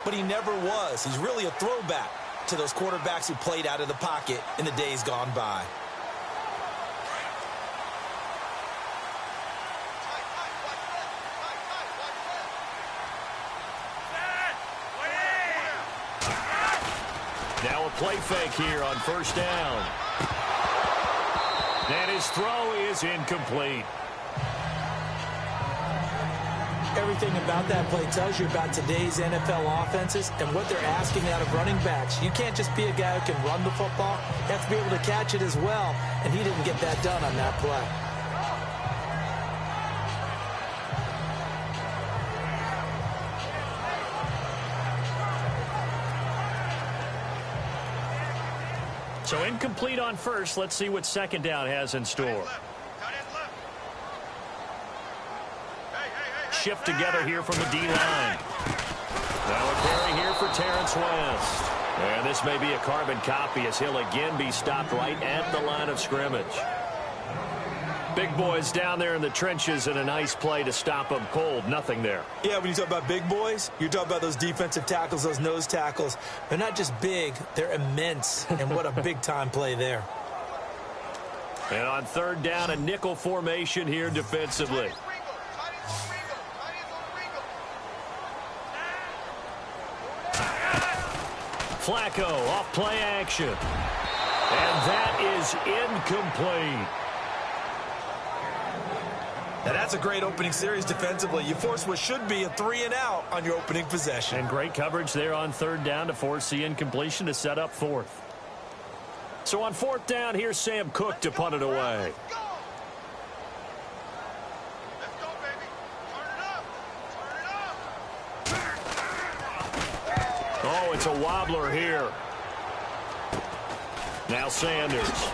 but he never was. He's really a throwback to those quarterbacks who played out of the pocket in the days gone by. Now a play fake here on first down. And his throw is incomplete. Everything about that play tells you about today's NFL offenses and what they're asking out of running backs. You can't just be a guy who can run the football. You have to be able to catch it as well, and he didn't get that done on that play. So incomplete on first. Let's see what second down has in store. Shift together here from the D-line. Now a carry here for Terrence West. And this may be a carbon copy as he'll again be stopped right at the line of scrimmage. Big boys down there in the trenches, and a nice play to stop them cold. Nothing there. Yeah, when you talk about big boys, you're talking about those defensive tackles, those nose tackles. They're not just big, they're immense. And what a big-time play there. And on third down, a nickel formation here defensively. Flacco off play action. And that is incomplete. Now that's a great opening series defensively. You force what should be a 3-and-out on your opening possession. And great coverage there on third down to force the incompletion to set up fourth. So on fourth down, here's Sam Cook to punt it away. Oh, it's a wobbler here. Now Sanders.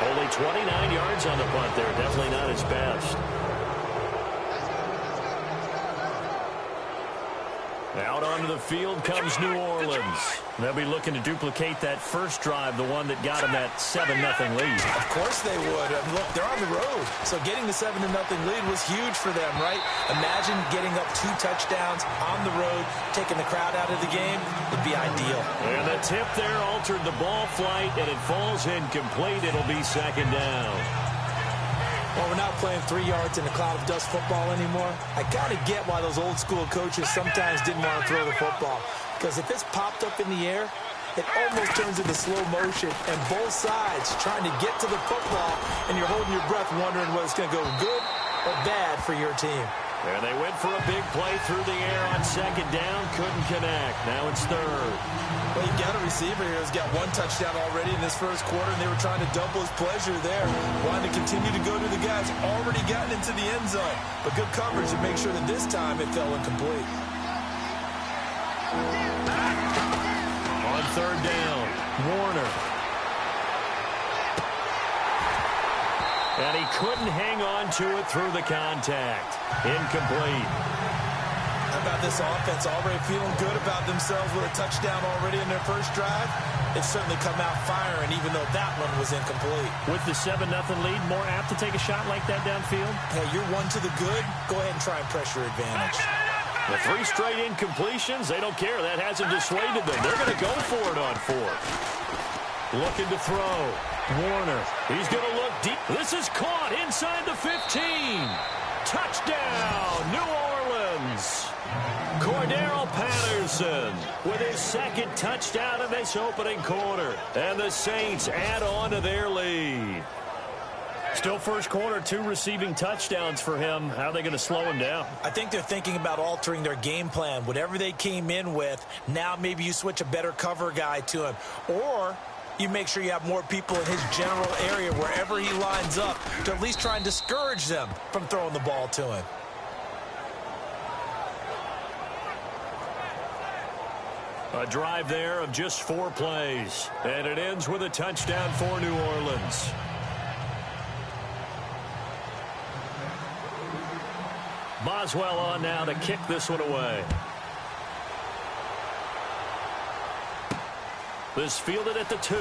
Only 29 yards on the punt there. Definitely not his best. Out onto the field comes New Orleans. They'll be looking to duplicate that first drive, the one that got them that 7-0 lead. Of course they would. I mean, look, they're on the road. So getting the 7-0 lead was huge for them, right? Imagine getting up 2 touchdowns on the road, taking the crowd out of the game. Would be ideal. And the tip there altered the ball flight, and it falls incomplete. It'll be second down. Well, we're not playing 3 yards in a cloud of dust football anymore. I kind of get why those old school coaches sometimes didn't want to throw the football. Because if it's popped up in the air, it almost turns into slow motion. And both sides trying to get to the football, and you're holding your breath wondering whether it's going to go good or bad for your team. And they went for a big play through the air on second down. Couldn't connect. Now it's third. Well, you've got a receiver here who's got 1 touchdown already in this first quarter, and they were trying to double his pleasure there. Wanting to continue to go to the guys already gotten into the end zone. But good coverage to make sure that this time it fell incomplete. On third down, Warner. And he couldn't hang on to it through the contact. Incomplete. How about this offense already feeling good about themselves with a touchdown already in their first drive? They've certainly come out firing, even though that one was incomplete. With the 7-0 lead, more apt to take a shot like that downfield? Hey, you're 1 to the good. Go ahead and try and pressure advantage. The 3 straight incompletions, they don't care. That hasn't dissuaded them. They're going to go for it on fourth. Looking to throw. Warner. He's going to look deep. This is caught inside the 15. Touchdown, New Orleans. Cordero Patterson with his second touchdown in this opening quarter. And the Saints add on to their lead. Still first quarter, 2 receiving touchdowns for him. How are they going to slow him down? I think they're thinking about altering their game plan. Whatever they came in with, now maybe you switch a better cover guy to him. Or you make sure you have more people in his general area wherever he lines up to at least try and discourage them from throwing the ball to him. A drive there of just 4 plays. And it ends with a touchdown for New Orleans. Boswell on now to kick this one away. This fielded at the 2.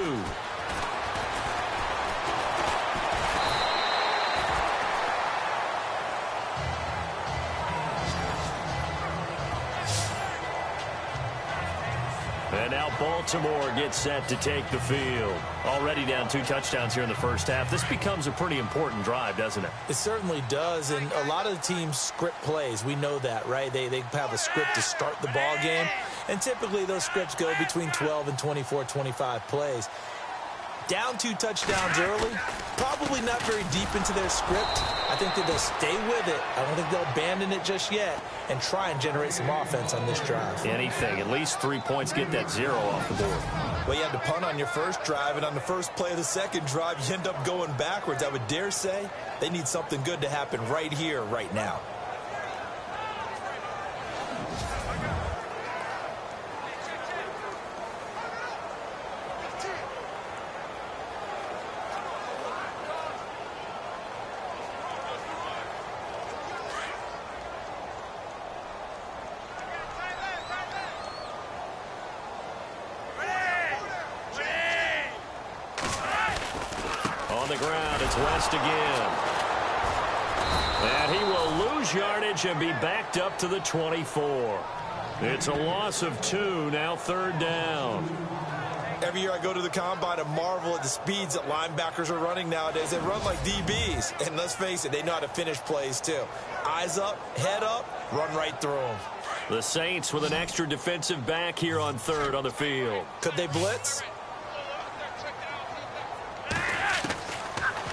And now Baltimore gets set to take the field. Already down 2 touchdowns here in the first half. This becomes a pretty important drive, doesn't it? It certainly does, and a lot of the teams script plays. We know that, right? They have a script to start the ball game, and typically those scripts go between 12 and 24, 25 plays. Down 2 touchdowns early, probably not very deep into their script. I think that they'll stay with it. I don't think they'll abandon it just yet and try and generate some offense on this drive. Anything, at least 3 points, get that 0 off the board. Well, you had to punt on your first drive, and on the first play of the second drive, you end up going backwards. I would dare say they need something good to happen right here, right now. On the ground, it's West again. And he will lose yardage and be backed up to the 24. It's a loss of 2, now 3rd down. Every year I go to the combine and marvel at the speeds that linebackers are running nowadays. They run like DBs. And let's face it, they know how to finish plays too. Eyes up, head up, run right through them. The Saints with an extra defensive back here on 3rd on the field. Could they blitz?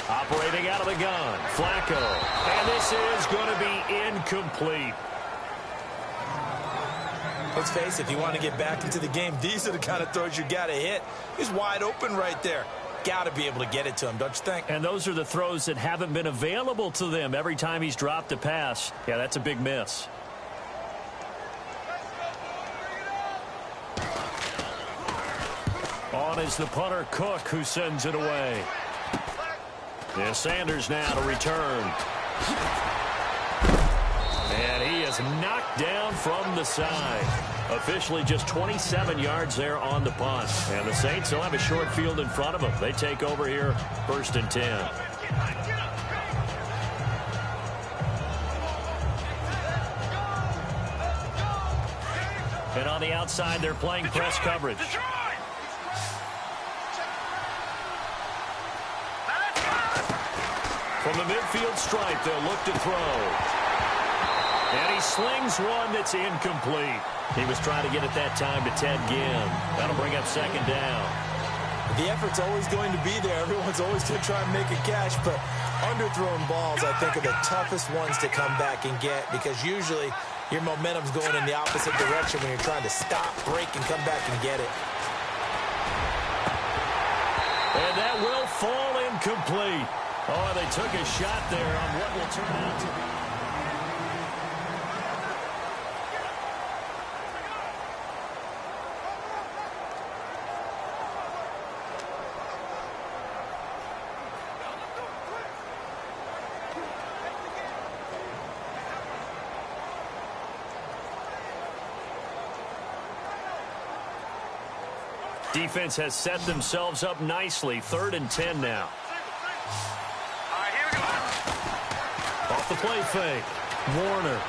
Operating out of the gun, Flacco. And this is going to be incomplete. Let's face it, if you want to get back into the game, these are the kind of throws you got to hit. He's wide open right there. Got to be able to get it to him, don't you think? And those are the throws that haven't been available to them every time he's dropped a pass. Yeah, that's a big miss. On is the punter, Cook, who sends it away. And Sanders now to return. And he is knocked down from the side. Officially just 27 yards there on the punt. And the Saints will have a short field in front of them. They take over here, 1st and 10. And on the outside, they're playing press coverage. From the midfield stripe, they'll look to throw. And he slings one that's incomplete. He was trying to get it that time to Ted Ginn. That'll bring up 2nd down. The effort's always going to be there. Everyone's always going to try and make a catch, but underthrown balls, I think, are the toughest ones to come back and get because usually your momentum's going in the opposite direction when you're trying to stop, break, and come back and get it. And that will fall incomplete. Oh, they took a shot there on what will turn out to be. Defense has set themselves up nicely. 3rd and 10 now. Off the play fake. Warner.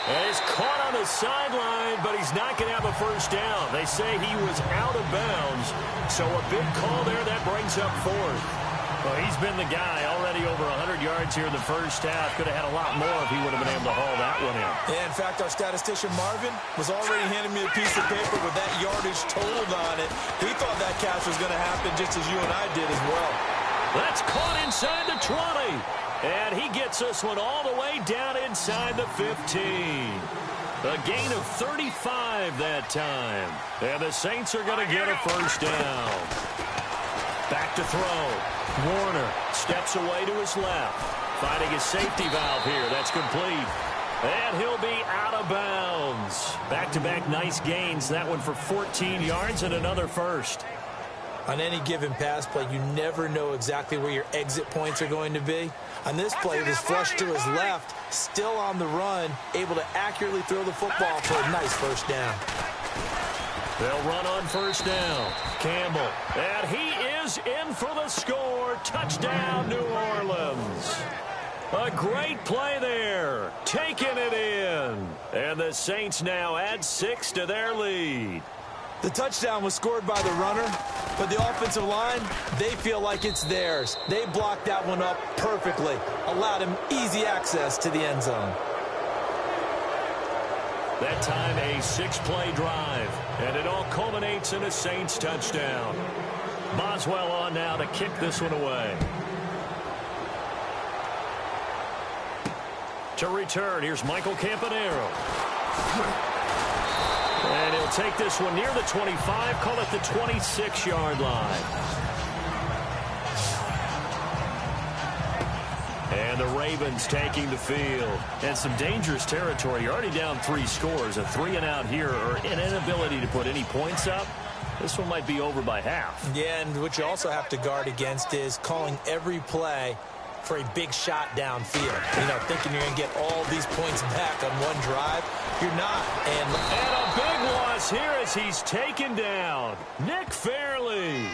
And he's caught on the sideline, but he's not going to have a 1st down. They say he was out of bounds. So a big call there that brings up 4th. Well, he's been the guy already over 100 yards here in the first half. Could have had a lot more if he would have been able to haul that one in. Yeah, in fact, our statistician Marvin was already handing me a piece of paper with that yardage totaled on it. He thought that catch was going to happen just as you and I did as well. That's caught inside the 20. And he gets this one all the way down inside the 15. A gain of 35 that time. And the Saints are going to get a 1st down. Back to throw. Warner steps away to his left. Finding his safety valve here. That's complete. And he'll be out of bounds. Back-to-back nice gains. That one for 14 yards and another 1st. On any given pass play, you never know exactly where your exit points are going to be. On this play, it was flushed to his left, still on the run, able to accurately throw the football for a nice 1st down. They'll run on 1st down. Campbell. And he is in for the score. Touchdown, New Orleans. A great play there. Taking it in. And the Saints now add 6 to their lead. The touchdown was scored by the runner, but the offensive line, they feel like it's theirs. They blocked that one up perfectly, allowed him easy access to the end zone. That time a 6-play drive, and it all culminates in a Saints touchdown. Boswell on now to kick this one away. To return, here's Michael Campanaro. And he'll take this one near the 25, call it the 26-yard line. And the Ravens taking the field. And some dangerous territory. You're already down 3 scores. A 3-and-out here, or an inability to put any points up. This one might be over by half. Yeah, and what you also have to guard against is calling every play for a big shot downfield. You know, thinking you're going to get all these points back on one drive. You're not. And a big loss here as he's taken down. Nick Fairley.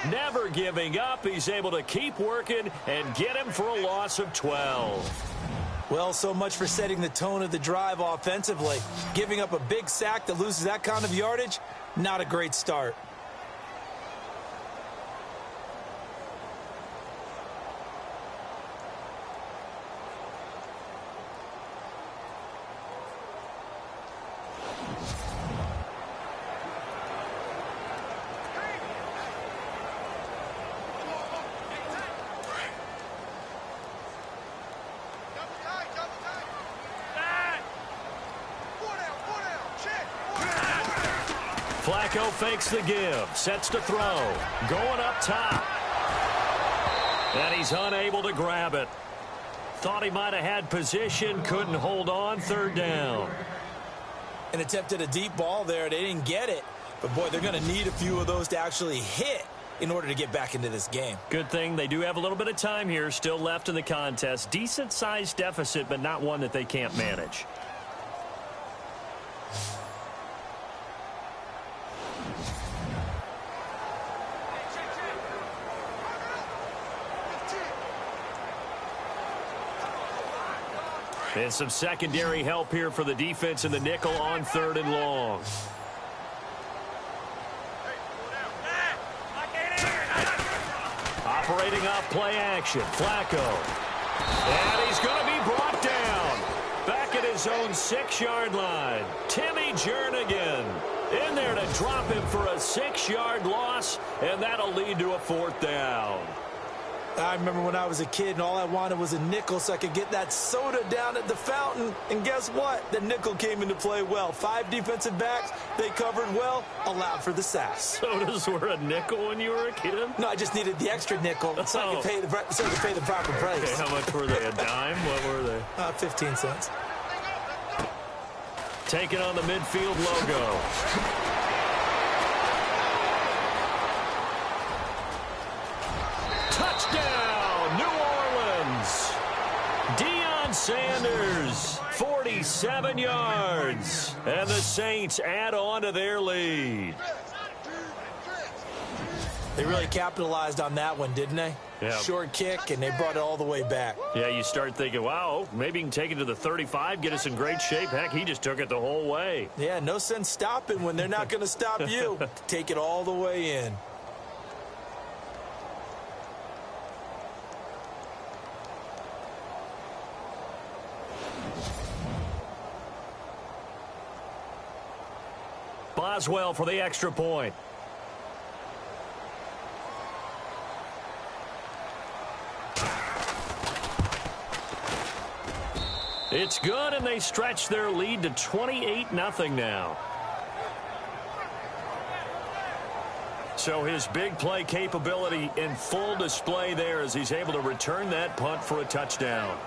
Never giving up. He's able to keep working and get him for a loss of 12. Well, so much for setting the tone of the drive offensively. Giving up a big sack that loses that kind of yardage, not a great start. Flacco fakes the give, sets to throw, going up top. And he's unable to grab it. Thought he might have had position, couldn't hold on, 3rd down. And attempted a deep ball there. They didn't get it. But, boy, they're going to need a few of those to actually hit in order to get back into this game. Good thing they do have a little bit of time here still left in the contest. Decent-sized deficit, but not one that they can't manage. And some secondary help here for the defense in the nickel on 3rd and long. Operating off play action. Flacco. And he's going to be brought down. Back at his own 6-yard line. Timmy Jernigan in there to drop him for a 6-yard loss, and that'll lead to a 4th down. I remember when I was a kid and all I wanted was a nickel so I could get that soda down at the fountain. And guess what? The nickel came into play well. 5 defensive backs, they covered well, allowed for the sack. Sodas were a nickel when you were a kid? No, I just needed the extra nickel so I could pay the proper price. Okay, how much were they? A dime? What were they? 15 cents. Taking on the midfield logo. Touchdown, New Orleans. Deion Sanders, 47 yards. And the Saints add on to their lead. They really capitalized on that one, didn't they? Yeah. Short kick, and they brought it all the way back. Yeah, you start thinking, wow, maybe he can take it to the 35, get us in great shape. Heck, he just took it the whole way. Yeah, no sense stopping when they're not going to stop you. Take it all the way in. Boswell for the extra point. It's good, and they stretch their lead to 28-0 now. So his big play capability in full display there as he's able to return that punt for a touchdown.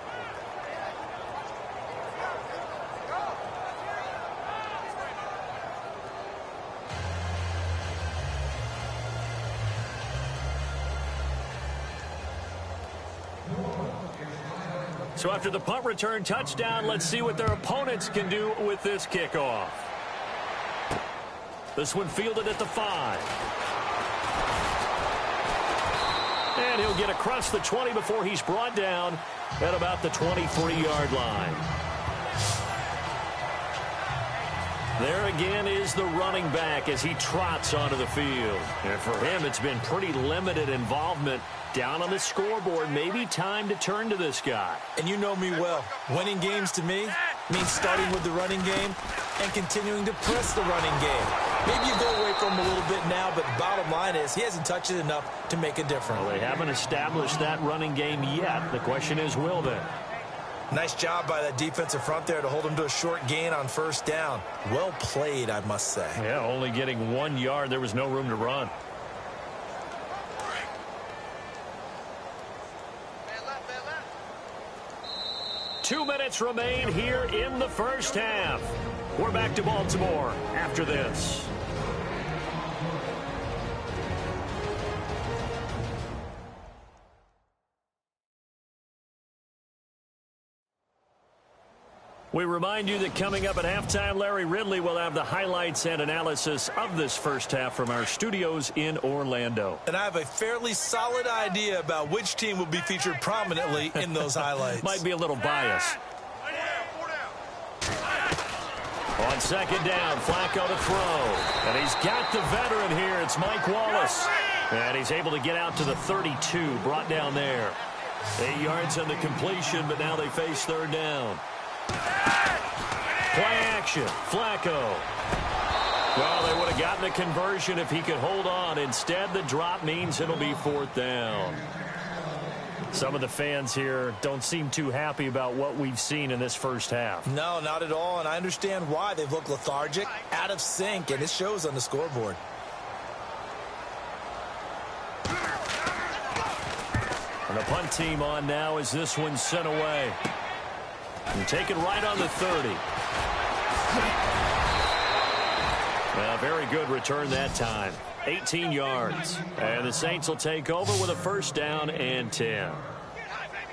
So after the punt return touchdown, let's see what their opponents can do with this kickoff. This one fielded at the 5. And he'll get across the 20 before he's brought down at about the 23-yard line. There again is the running back as he trots onto the field. And for him, it's been pretty limited involvement down on the scoreboard. Maybe time to turn to this guy. And you know me well. Winning games to me means starting with the running game and continuing to press the running game. Maybe you go away from him a little bit now, but the bottom line is he hasn't touched it enough to make a difference. Well, they haven't established that running game yet. The question is, will they? Nice job by that defensive front there to hold him to a short gain on first down. Well played, I must say. Yeah, only getting 1 yard. There was no room to run. Two minutes remain here in the first half. We're back to Baltimore after this. We remind you that coming up at halftime, Larry Ridley will have the highlights and analysis of this first half from our studios in Orlando. And I have a fairly solid idea about which team will be featured prominently in those highlights. Might be a little biased. On second down, Flacco to throw. And he's got the veteran here. It's Mike Wallace. And he's able to get out to the 32, brought down there. 8 yards on the completion, but now they face third down. Play action, Flacco. Well, they would have gotten a conversion if he could hold on. Instead, the drop means it'll be fourth down. Some of the fans here don't seem too happy about what we've seen in this first half. No, not at all, and I understand why. They've looked lethargic, out of sync, and it shows on the scoreboard. And the punt team on now as this one's sent away. And taken right on the 30. Very good return that time. 18 yards. And the Saints will take over with a first down and 10.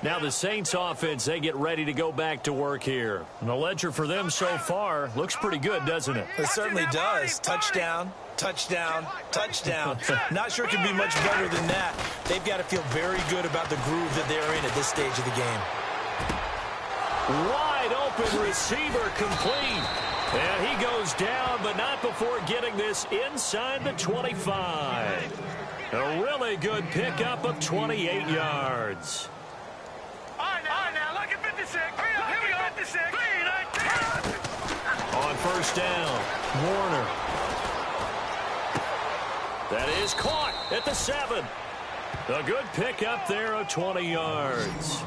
Now the Saints offense, they get ready to go back to work here. And the ledger for them so far looks pretty good, doesn't it? It certainly does. Touchdown, touchdown, touchdown. Not sure it can be much better than that. They've got to feel very good about the groove that they're in at this stage of the game. Wide open receiver complete. And he goes down, but not before getting this inside the 25. A really good pickup of 28 yards. All right, now, look at 56. Here we go. 56. On first down, Warner. That is caught at the 7. A good pickup there of 20 yards.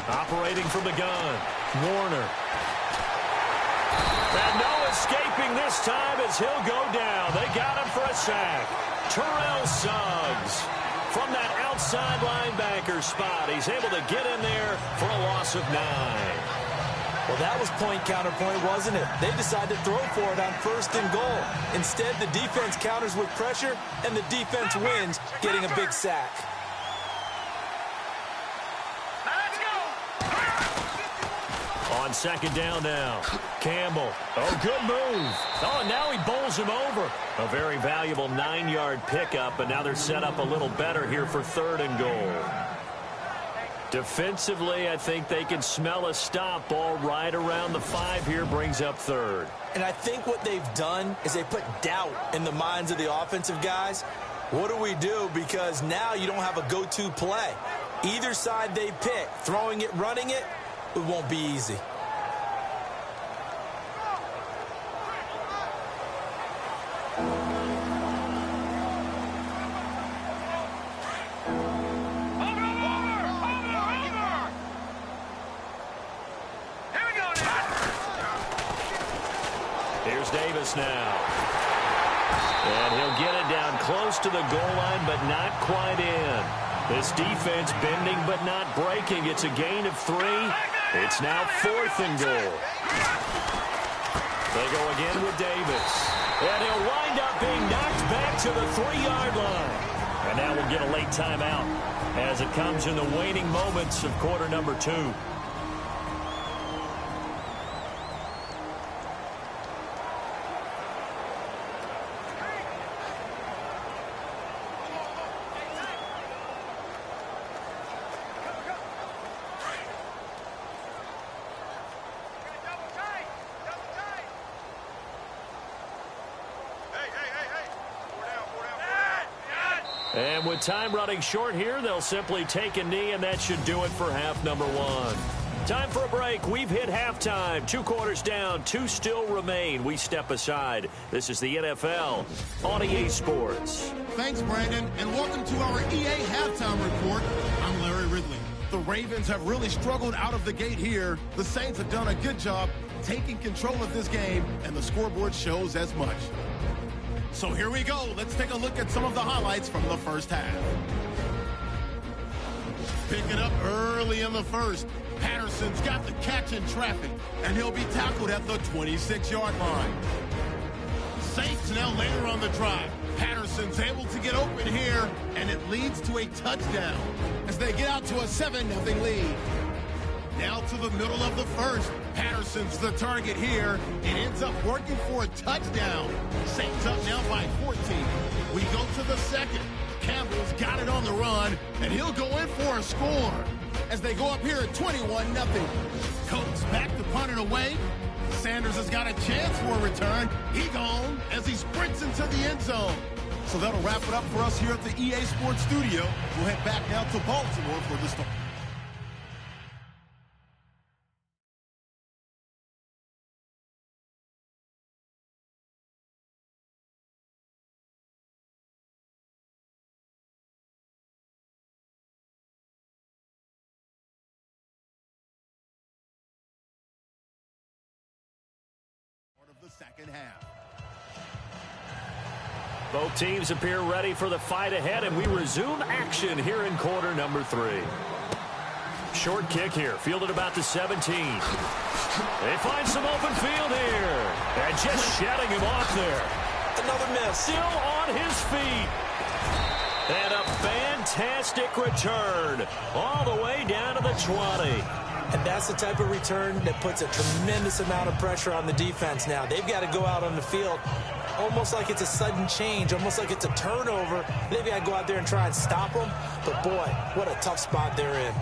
Operating from the gun, Warner. And no escaping this time as he'll go down. They got him for a sack. Terrell Suggs from that outside linebacker spot. He's able to get in there for a loss of 9. Well, that was point counterpoint, wasn't it? They decided to throw for it on first and goal. Instead, the defense counters with pressure, and the defense wins, getting a big sack. On second down now, Campbell. Oh, good move. Oh, and now he bowls him over. A very valuable 9-yard pickup, and now they're set up a little better here for third and goal. Defensively, I think they can smell a stop ball right around the 5 here, brings up third. And I think what they've done is they put doubt in the minds of the offensive guys. What do we do? Because now you don't have a go-to play. Either side they pick, throwing it, running it, it won't be easy. Here's Davis now. And he'll get it down close to the goal line, but not quite in. This defense bending but not breaking. It's a gain of 3. It's now 4th and goal. They go again with Davis. And he'll wind up being knocked back to the 3-yard line. And now we'll get a late timeout as it comes in the waning moments of quarter number 2. And with time running short here, they'll simply take a knee, and that should do it for half number one. Time for a break. We've hit halftime. 2 quarters down, 2 still remain. We step aside. This is the NFL on EA Sports. Thanks, Brandon, and welcome to our EA Halftime Report. I'm Larry Ridley. The Ravens have really struggled out of the gate here. The Saints have done a good job taking control of this game, and the scoreboard shows as much. So here we go. Let's take a look at some of the highlights from the first half. Picking up early in the first. Patterson's got the catch in traffic, and he'll be tackled at the 26-yard line. Saints now later on the drive. Patterson's able to get open here, and it leads to a touchdown as they get out to a 7-0 lead. Now to the middle of the first. Patterson's the target here. It ends up working for a touchdown. Saints up now by 14. We go to the second. Campbell's got it on the run, and he'll go in for a score as they go up here at 21-0. Coates back to punt it away. Sanders has got a chance for a return. He gone as he sprints into the end zone. So that'll wrap it up for us here at the EA Sports Studio. We'll head back now to Baltimore for the start. The second half. Both teams appear ready for the fight ahead, and we resume action here in quarter number 3. Short kick here, fielded about the 17. They find some open field here, and just shedding him off there. Another miss. Still on his feet. And a fantastic return all the way down to the 20. And that's the type of return that puts a tremendous amount of pressure on the defense now. They've got to go out on the field almost like it's a sudden change, almost like it's a turnover. They've got to go out there and try and stop them. But, boy, what a tough spot they're in.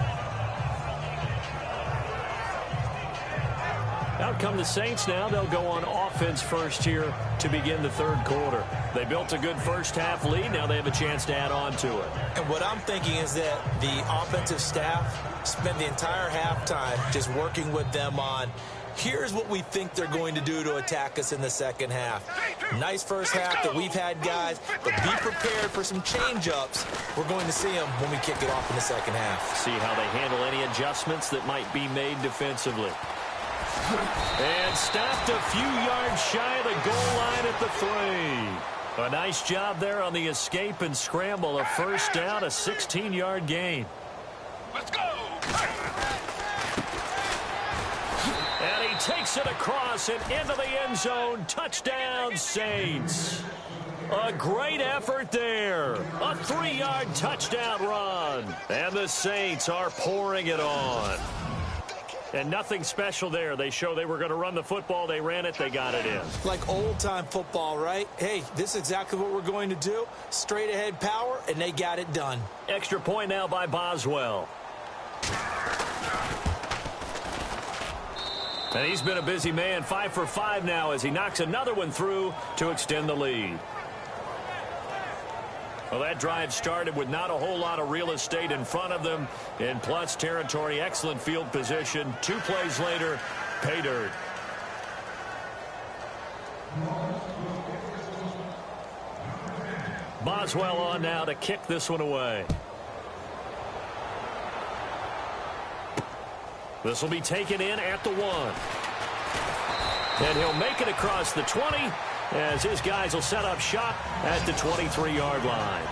Out come the Saints now. They'll go on offense first here to begin the third quarter. They built a good first half lead. Now they have a chance to add on to it. And what I'm thinking is that the offensive staff spent the entire halftime just working with them on, here's what we think they're going to do to attack us in the second half. Nice first half that we've had, guys, but be prepared for some change-ups. We're going to see them when we kick it off in the second half. See how they handle any adjustments that might be made defensively. And stopped a few yards shy of the goal line at the 3. A nice job there on the escape and scramble. A first down, a 16-yard gain. Let's go! And he takes it across and into the end zone. Touchdown, Saints. A great effort there. A 3-yard touchdown run. And the Saints are pouring it on. And nothing special there. They show they were going to run the football. They ran it. They got it in. Like old-time football, right? Hey, this is exactly what we're going to do. Straight-ahead power, and they got it done. Extra point now by Boswell. And he's been a busy man. 5 for 5 now as he knocks another one through to extend the lead. Well, that drive started with not a whole lot of real estate in front of them. In plus territory, excellent field position. 2 plays later, pay dirt. Boswell on now to kick this one away. This will be taken in at the 1. And he'll make it across the 20 as his guys will set up shop at the 23-yard line.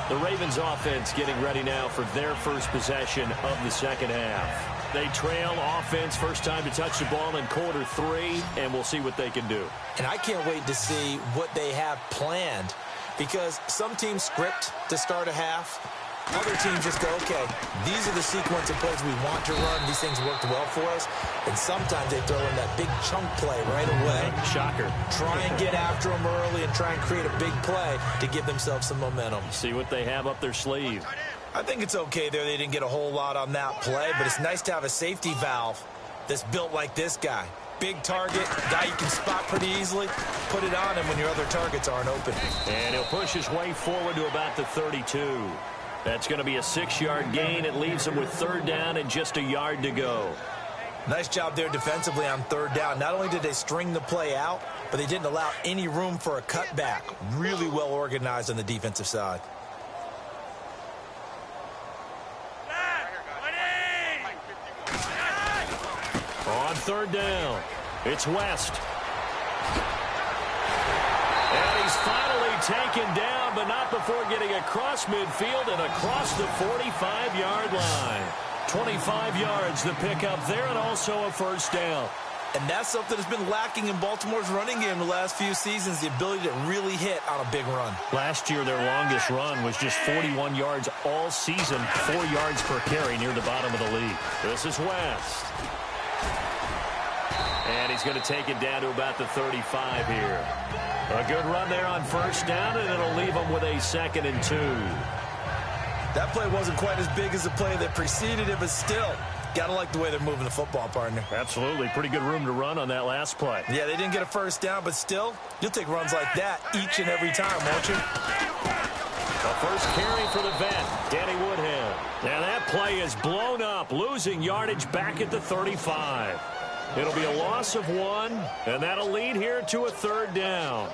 The Ravens offense getting ready now for their first possession of the second half. They trail offense, first time to touch the ball in quarter 3, and we'll see what they can do. And I can't wait to see what they have planned, because some teams script to start a half. Other teams just go, okay, these are the sequence of plays we want to run. These things worked well for us. And sometimes they throw in that big chunk play right away. Shocker. Try and get after them early and try and create a big play to give themselves some momentum. See what they have up their sleeve. I think it's okay there. They didn't get a whole lot on that play, but it's nice to have a safety valve that's built like this guy. big target, guy you can spot pretty easily, put it on him when your other targets aren't open. And he'll push his way forward to about the 32. That's going to be a 6-yard gain. It leaves him with 3rd down and just a yard to go. Nice job there defensively on 3rd down. Not only did they string the play out, but they didn't allow any room for a cutback. Really well organized on the defensive side. On 3rd down, it's West. And he's finally taken down, but not before getting across midfield and across the 45-yard line. 25 yards the pickup there, and also a 1st down. And that's something that's been lacking in Baltimore's running game the last few seasons, the ability to really hit on a big run. Last year, their longest run was just 41 yards all season, 4 yards per carry near the bottom of the league. This is West. And he's going to take it down to about the 35 here. A good run there on 1st down, and it'll leave him with a 2nd and 2. That play wasn't quite as big as the play that preceded it, but still, gotta like the way they're moving the football, partner. Absolutely. Pretty good room to run on that last play. Yeah, they didn't get a 1st down, but still, you'll take runs like that each and every time, won't you? A 1st carry for the vet, Danny Woodhead. Now that play is blown up, losing yardage back at the 35. It'll be a loss of 1, and that'll lead here to a 3rd down.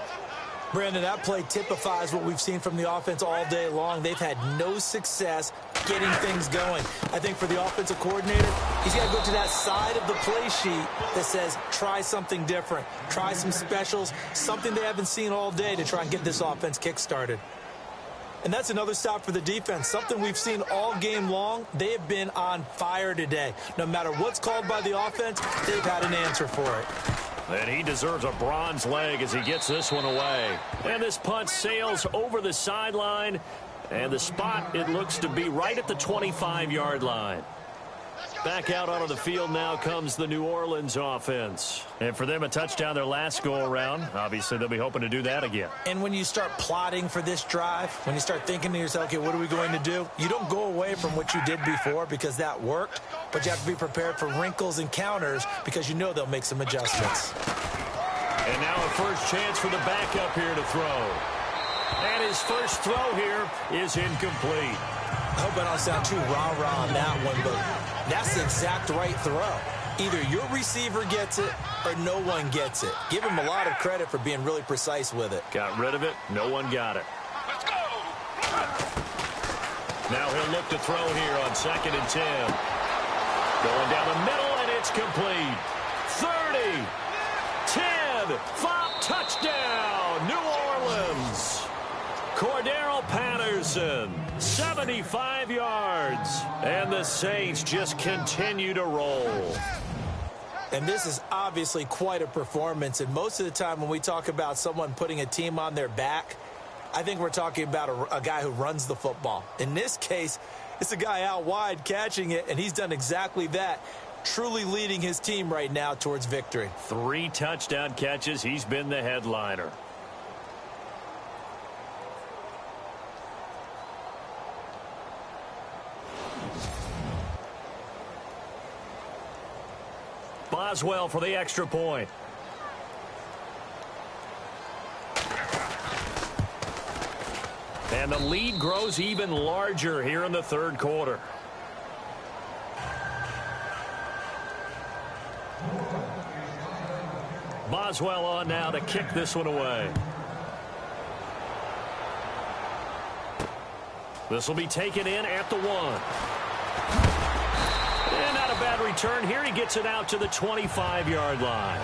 Brandon, that play typifies what we've seen from the offense all day long. They've had no success getting things going. I think for the offensive coordinator, he's got to go to that side of the play sheet that says, try something different, try some specials, something they haven't seen all day to try and get this offense kick-started. And that's another stop for the defense, something we've seen all game long. They have been on fire today. No matter what's called by the offense, they've had an answer for it. And he deserves a bronze leg as he gets this one away. And this punt sails over the sideline. And the spot, it looks to be right at the 25-yard line. Back out onto the field now comes the New Orleans offense. And for them, a touchdown their last go-around. Obviously, they'll be hoping to do that again. And when you start plotting for this drive, when you start thinking to yourself, okay, what are we going to do? You don't go away from what you did before because that worked, but you have to be prepared for wrinkles and counters because you know they'll make some adjustments. And now a 1st chance for the backup here to throw. And his 1st throw here is incomplete. I hope I don't sound too rah-rah on that one, but that's the exact right throw. Either your receiver gets it or no one gets it. Give him a lot of credit for being really precise with it. Got rid of it. No one got it. Let's go! Now he'll look to throw here on 2nd and 10. Going down the middle, and it's complete. 30, 10, 5, touchdown, New Orleans. Cordero Patterson, 75 yards. And the Saints just continue to roll. And this is obviously quite a performance. And most of the time when we talk about someone putting a team on their back, I think we're talking about a guy who runs the football. In this case, it's a guy out wide catching it, and he's done exactly that, truly leading his team right now towards victory. 3 touchdown catches. He's been the headliner. Boswell for the extra point. And the lead grows even larger here in the 3rd quarter. Boswell on now to kick this one away. This will be taken in at the 1. And not a bad return here. He gets it out to the 25-yard line.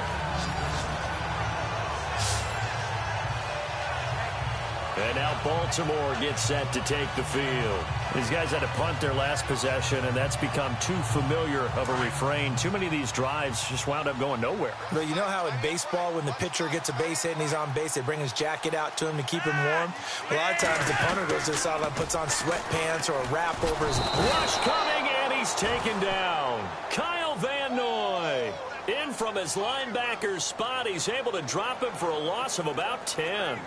And now Baltimore gets set to take the field. These guys had to punt their last possession, and that's become too familiar of a refrain. Too many of these drives just wound up going nowhere. But you know how in baseball, when the pitcher gets a base hit and he's on base, they bring his jacket out to him to keep him warm? A lot of times the punter goes to the sideline, puts on sweatpants or a wrap over his... Rush coming, and he's taken down. Kyle Van Noy in from his linebacker's spot. He's able to drop him for a loss of about 10.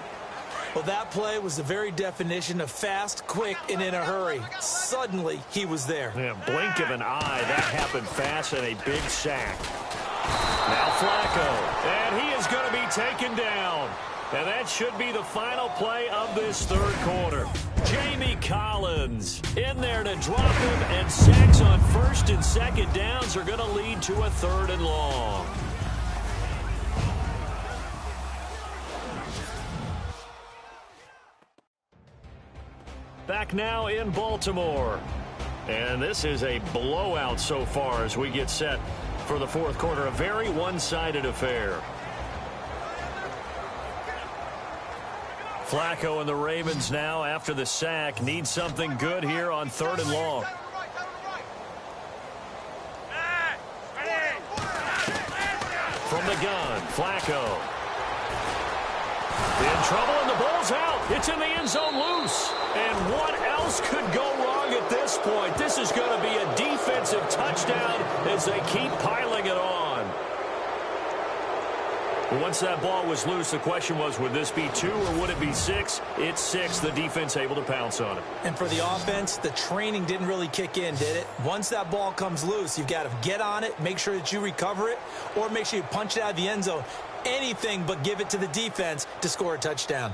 Well, that play was the very definition of fast, quick, and in a hurry. Suddenly, he was there. Yeah, blink of an eye. That happened fast and a big sack. Now Flacco, and he is going to be taken down. And that should be the final play of this third quarter. Jamie Collins in there to drop him, and sacks on first and second downs are going to lead to a 3rd and long. Back now in Baltimore. And this is a blowout so far as we get set for the fourth quarter. A very one-sided affair. Flacco and the Ravens now, after the sack, need something good here on 3rd and long. From the gun, Flacco. In trouble, and the ball's out. It's in the end zone loose. And what else could go wrong at this point? This is going to be a defensive touchdown as they keep piling it on. Once that ball was loose, the question was, would this be 2 or would it be 6? It's 6. The defense able to pounce on it. And for the offense, the training didn't really kick in, did it? Once that ball comes loose, you've got to get on it, make sure that you recover it, or make sure you punch it out of the end zone. Anything but give it to the defense to score a touchdown.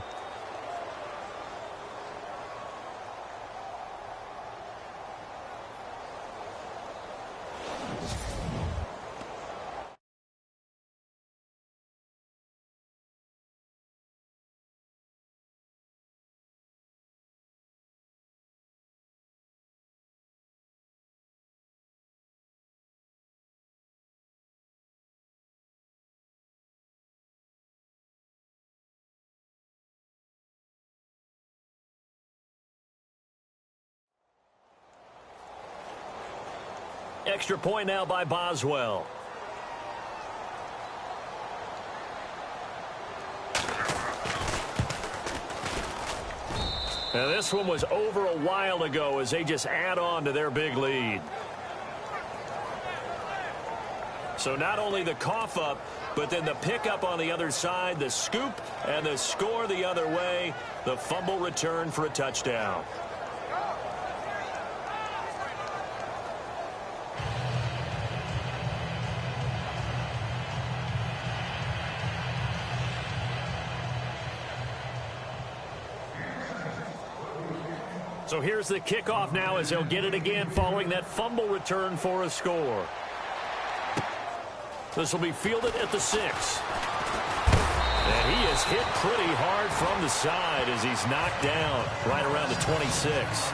Extra point now by Boswell. Now this one was over a while ago as they just add on to their big lead. So not only the cough up, but then the pickup on the other side, the scoop, and the score the other way. The fumble return for a touchdown. So here's the kickoff now as they'll get it again following that fumble return for a score. This will be fielded at the 6. And he is hit pretty hard from the side as he's knocked down right around the 26.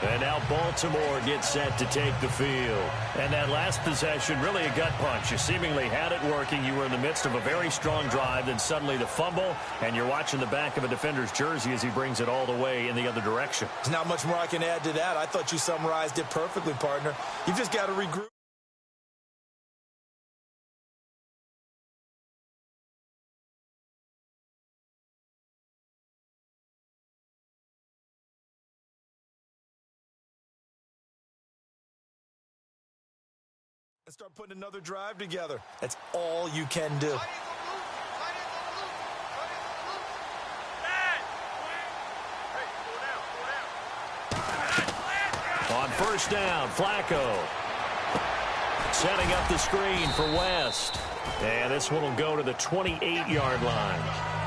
And now Baltimore gets set to take the field. And that last possession, really a gut punch. You seemingly had it working. You were in the midst of a very strong drive. Then suddenly the fumble, and you're watching the back of a defender's jersey as he brings it all the way in the other direction. There's not much more I can add to that. I thought you summarized it perfectly, partner. You've just got to regroup. And start putting another drive together. That's all you can do. On first down, Flacco. Setting up the screen for West. And this one will go to the 28-yard line.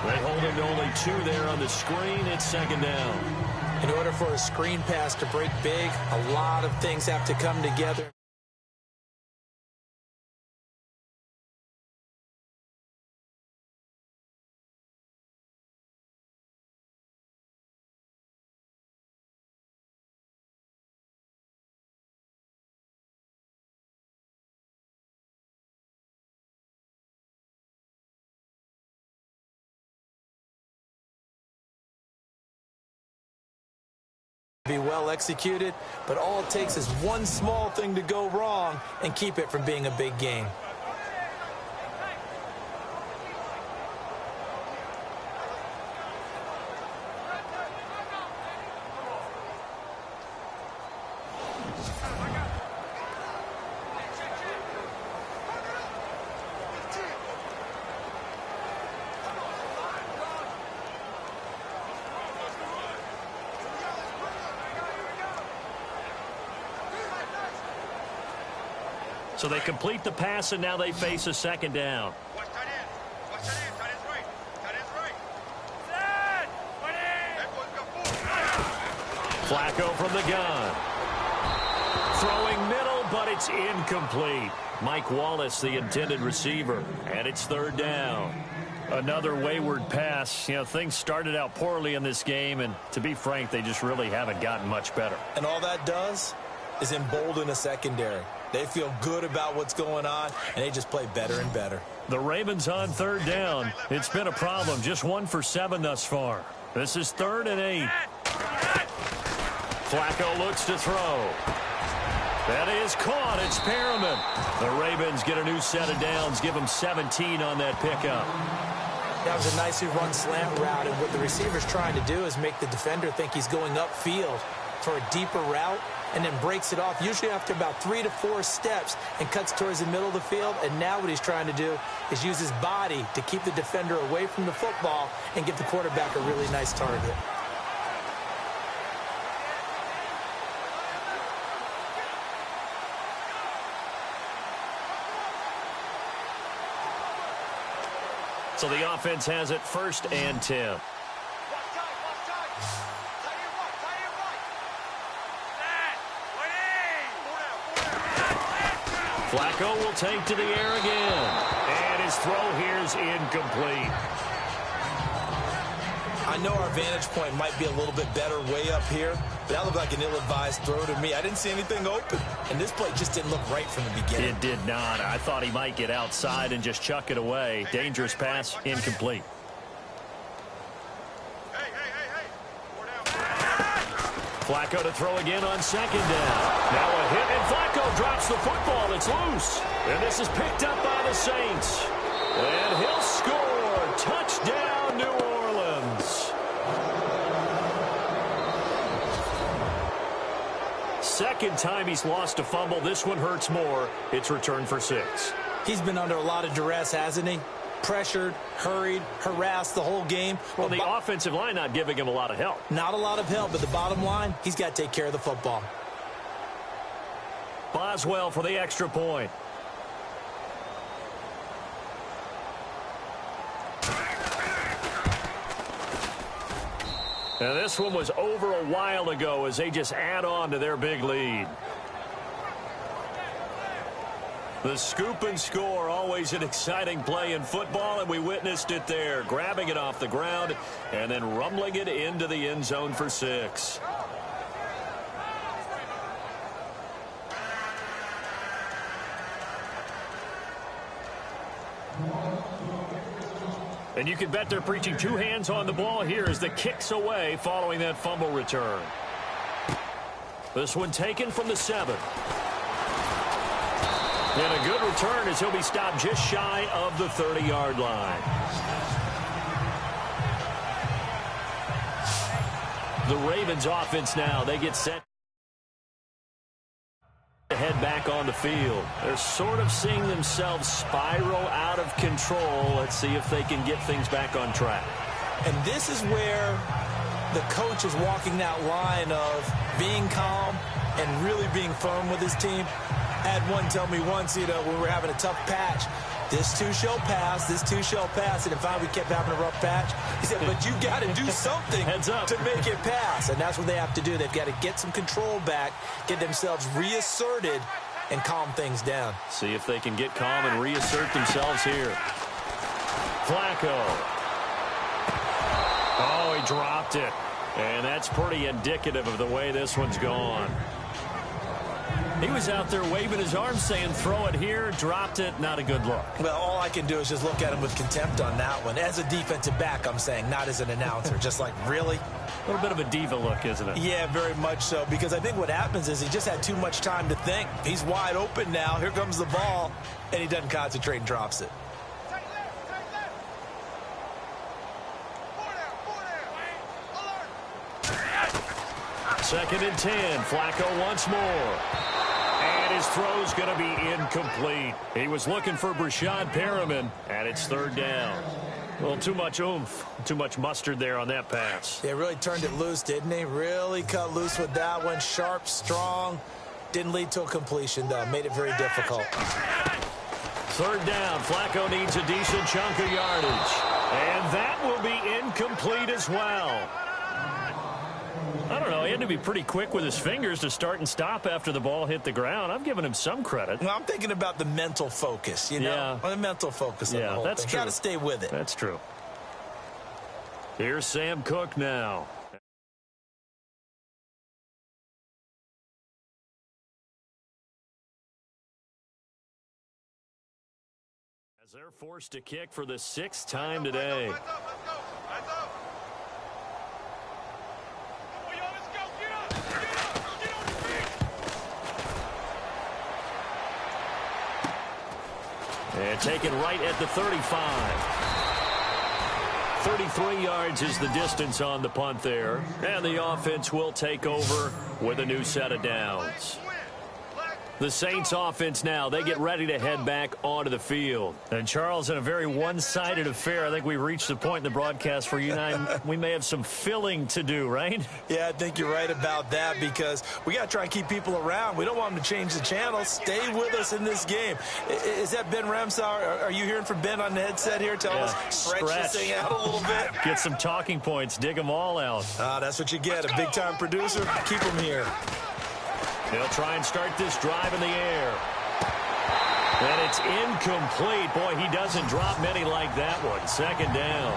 They hold him to only 2 there on the screen. It's second down. In order for a screen pass to break big, a lot of things have to come together. Be well executed, but all it takes is one small thing to go wrong and keep it from being a big game. So they complete the pass, and now they face a second down. Watch tight end. Watch tight end. Tight end's right. Tight end's right. Set. That one's got 4. Flacco from the gun. Throwing middle, but it's incomplete. Mike Wallace, the intended receiver, and it's third down. Another wayward pass. You know, things started out poorly in this game, and to be frank, they just really haven't gotten much better. And all that does is embolden a secondary. They feel good about what's going on, and they just play better and better. The Ravens on third down. It's been a problem. Just 1 for 7 thus far. This is 3rd and 8. Flacco looks to throw. That is caught. It's Perriman. The Ravens get a new set of downs. Give them 17 on that pickup. That was a nicely run slant route, and what the receiver's trying to do is make the defender think he's going upfield for a deeper route, and then breaks it off, usually after about 3 to 4 steps, and cuts towards the middle of the field. And now what he's trying to do is use his body to keep the defender away from the football and give the quarterback a really nice target. So the offense has it 1st and 10. Flacco will take to the air again. And his throw here is incomplete. I know our vantage point might be a little bit better way up here, but that looked like an ill-advised throw to me. I didn't see anything open, and this play just didn't look right from the beginning. It did not. I thought he might get outside and just chuck it away. Dangerous pass, incomplete. Flacco to throw again on 2nd down. Now a hit, and Flacco drops the football. It's loose. And this is picked up by the Saints. And he'll score. Touchdown, New Orleans. Second time he's lost a fumble. This one hurts more. It's returned for 6. He's been under a lot of duress, hasn't he? Pressured, hurried, harassed the whole game. Well, the offensive line not giving him a lot of help. Not a lot of help, but the bottom line, he's got to take care of the football. Boswell for the extra point. Now this one was over a while ago as they just add on to their big lead. The scoop and score, always an exciting play in football, and we witnessed it there. Grabbing it off the ground and then rumbling it into the end zone for 6. And you can bet they're preaching 2 hands on the ball here as the kick's away following that fumble return. This one taken from the 7. And a good return as he'll be stopped just shy of the 30-yard line. The Ravens offense now, they get set to head back on the field. They're sort of seeing themselves spiral out of control. Let's see if they can get things back on track. And this is where the coach is walking that line of being calm and really being firm with his team. I had one tell me once, when we were having a tough patch, this too shall pass, this too shall pass. And if we kept having a rough patch, he said, but you got to do something to make it pass. And that's what they have to do. They've got to get some control back, get themselves reasserted, and calm things down. See if they can get calm and reassert themselves here. Flacco. Oh, he dropped it. And that's pretty indicative of the way this one's gone. He was out there waving his arms saying, throw it here, dropped it, not a good look. Well, all I can do is just look at him with contempt on that one. As a defensive back, I'm saying, not as an announcer. Just like, really? A little bit of a diva look, isn't it? Yeah, very much so, because I think what happens is he just had too much time to think. He's wide open now. Here comes the ball, and he doesn't concentrate and drops it. Second and 10. Flacco once more. And his throw's going to be incomplete. He was looking for Brashad Perriman, and it's 3rd down. Well, too much oomph, too much mustard there on that pass. Yeah, really turned it loose, didn't he? Really cut loose with that one. Sharp, strong, Didn't lead to a completion, though. Made it very difficult. Third down. Flacco needs a decent chunk of yardage. And that will be incomplete as well. I don't know. He had to be pretty quick with his fingers to start and stop after the ball hit the ground. I've given him some credit. Well, I'm thinking about the mental focus, you know? Yeah. The mental focus of the whole that's thing. true. Got to stay with it. That's true. Here's Sam Cook now. As they're forced to kick for the 6th time today. Let's go. Let's go. Let's go. Get up. Get on your feet. And taken right at the 35. 33 yards is the distance on the punt there. And the offense will take over with a new set of downs. The Saints offense now, they get ready to head back onto the field. And Charles, in a very one-sided affair, I think we reached the point in the broadcast where you and I, we may have some filling to do, right? Yeah, I think you're right about that because we got to try and keep people around. We don't want them to change the channel. Stay with us in this game. Is that Ben Ramsauer? Are you hearing from Ben on the headset here? Tell us, stretch this thing out a little bit. Get some talking points. Dig them all out. That's what you get. A big-time producer. Keep them here. They'll try and start this drive in the air. And it's incomplete. Boy, he doesn't drop many like that one. 2nd down.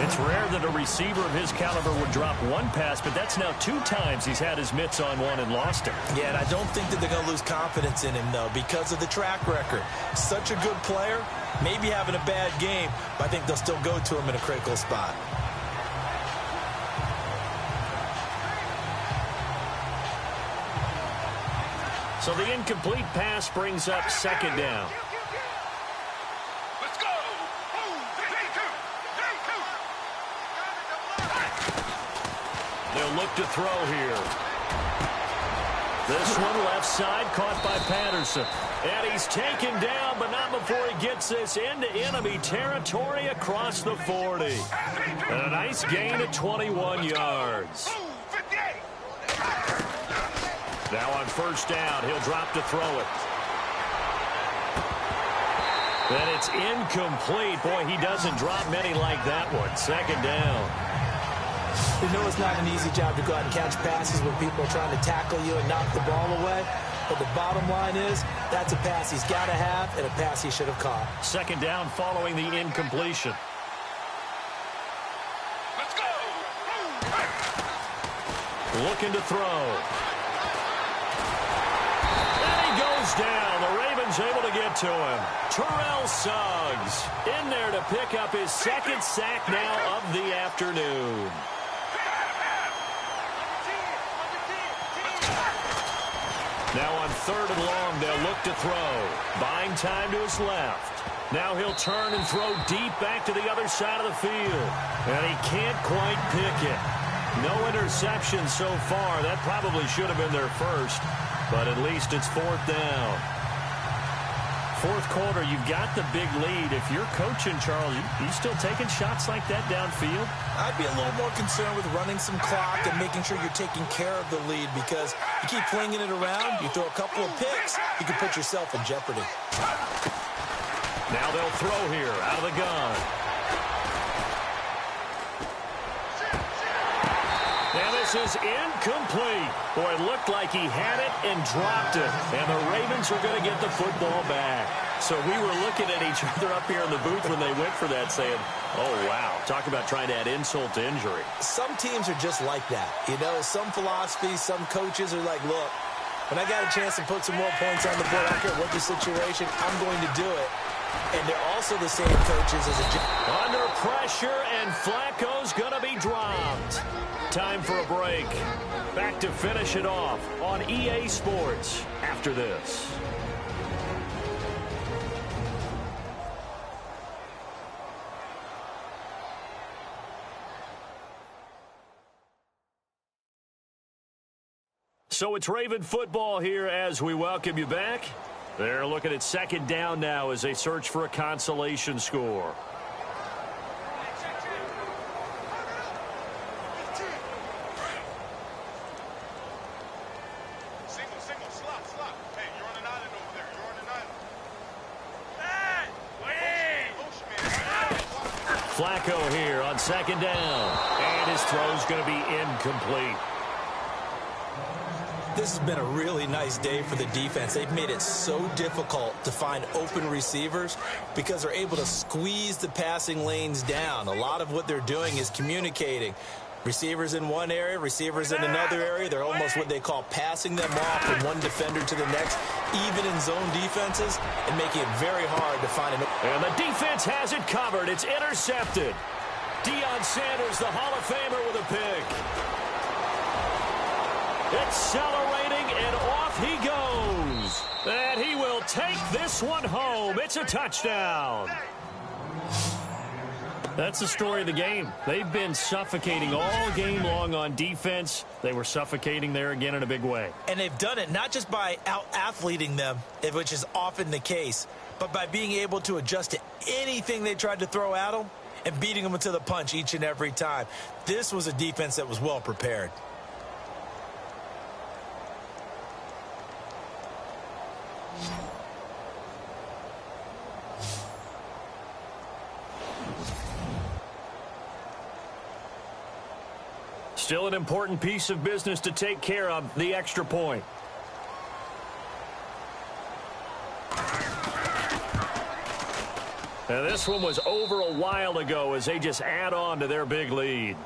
It's rare that a receiver of his caliber would drop one pass, but that's now 2 times he's had his mitts on one and lost it. Yeah, and I don't think that they're going to lose confidence in him, though, because of the track record. Such a good player, maybe having a bad game, but I think they'll still go to him in a critical spot. So the incomplete pass brings up 2nd down. Let's go. 3-2. They'll look to throw here. This one left side caught by Patterson. And he's taken down, but not before he gets this into enemy territory across the 40. And a nice gain of 21 yards. Now on 1st down, he'll drop to throw it. And it's incomplete. Boy, he doesn't drop many like that one. 2nd down. You know it's not an easy job to go out and catch passes when people are trying to tackle you and knock the ball away. But the bottom line is, that's a pass he's got to have and a pass he should have caught. 2nd down following the incompletion. Let's go. Looking to throw. Down. The Ravens able to get to him. Terrell Suggs in there to pick up his 2nd sack now of the afternoon. Now on 3rd and long, they'll look to throw. Buying time to his left. Now he'll turn and throw deep back to the other side of the field. And he can't quite pick it. No interception so far. That probably should have been their first. But at least it's 4th down. 4th quarter, you've got the big lead. If you're coaching, Charles, you still taking shots like that downfield? I'd be a little more concerned with running some clock and making sure you're taking care of the lead because you keep flinging it around, you throw a couple of picks, you can put yourself in jeopardy. Now they'll throw here out of the gun. And this is incomplete. Boy, it looked like he had it and dropped it. And the Ravens are going to get the football back. So we were looking at each other up here in the booth when they went for that saying, oh, wow, talk about trying to add insult to injury. Some teams are just like that. You know, some philosophies, some coaches are like, look, when I got a chance to put some more points on the board, I don't care what the situation, I'm going to do it. And they're also the same coaches as a... Under pressure, and Flacco's going to be dropped. Time for a break. Back to finish it off on EA Sports after this. So it's Raven football here as we welcome you back. They're looking at 2nd down now as they search for a consolation score. Single Flacco here on second down. And his throw's going to be incomplete. This has been a really nice day for the defense. They've made it so difficult to find open receivers because they're able to squeeze the passing lanes down. A lot of what they're doing is communicating. Receivers in one area, receivers in another area. They're almost what they call passing them off from one defender to the next, even in zone defenses, and making it very hard to find an... And the defense has it covered. It's intercepted. Deion Sanders, the Hall of Famer, with a pick. Accelerating, and off he goes. And he will take this one home. It's a touchdown. That's the story of the game. They've been suffocating all game long on defense. They were suffocating there again in a big way. And they've done it not just by out-athleting them, which is often the case, but by being able to adjust to anything they tried to throw at them and beating them to the punch each and every time. This was a defense that was well prepared. Still an important piece of business to take care of, the extra point. Now this one was over a while ago as they just add on to their big lead.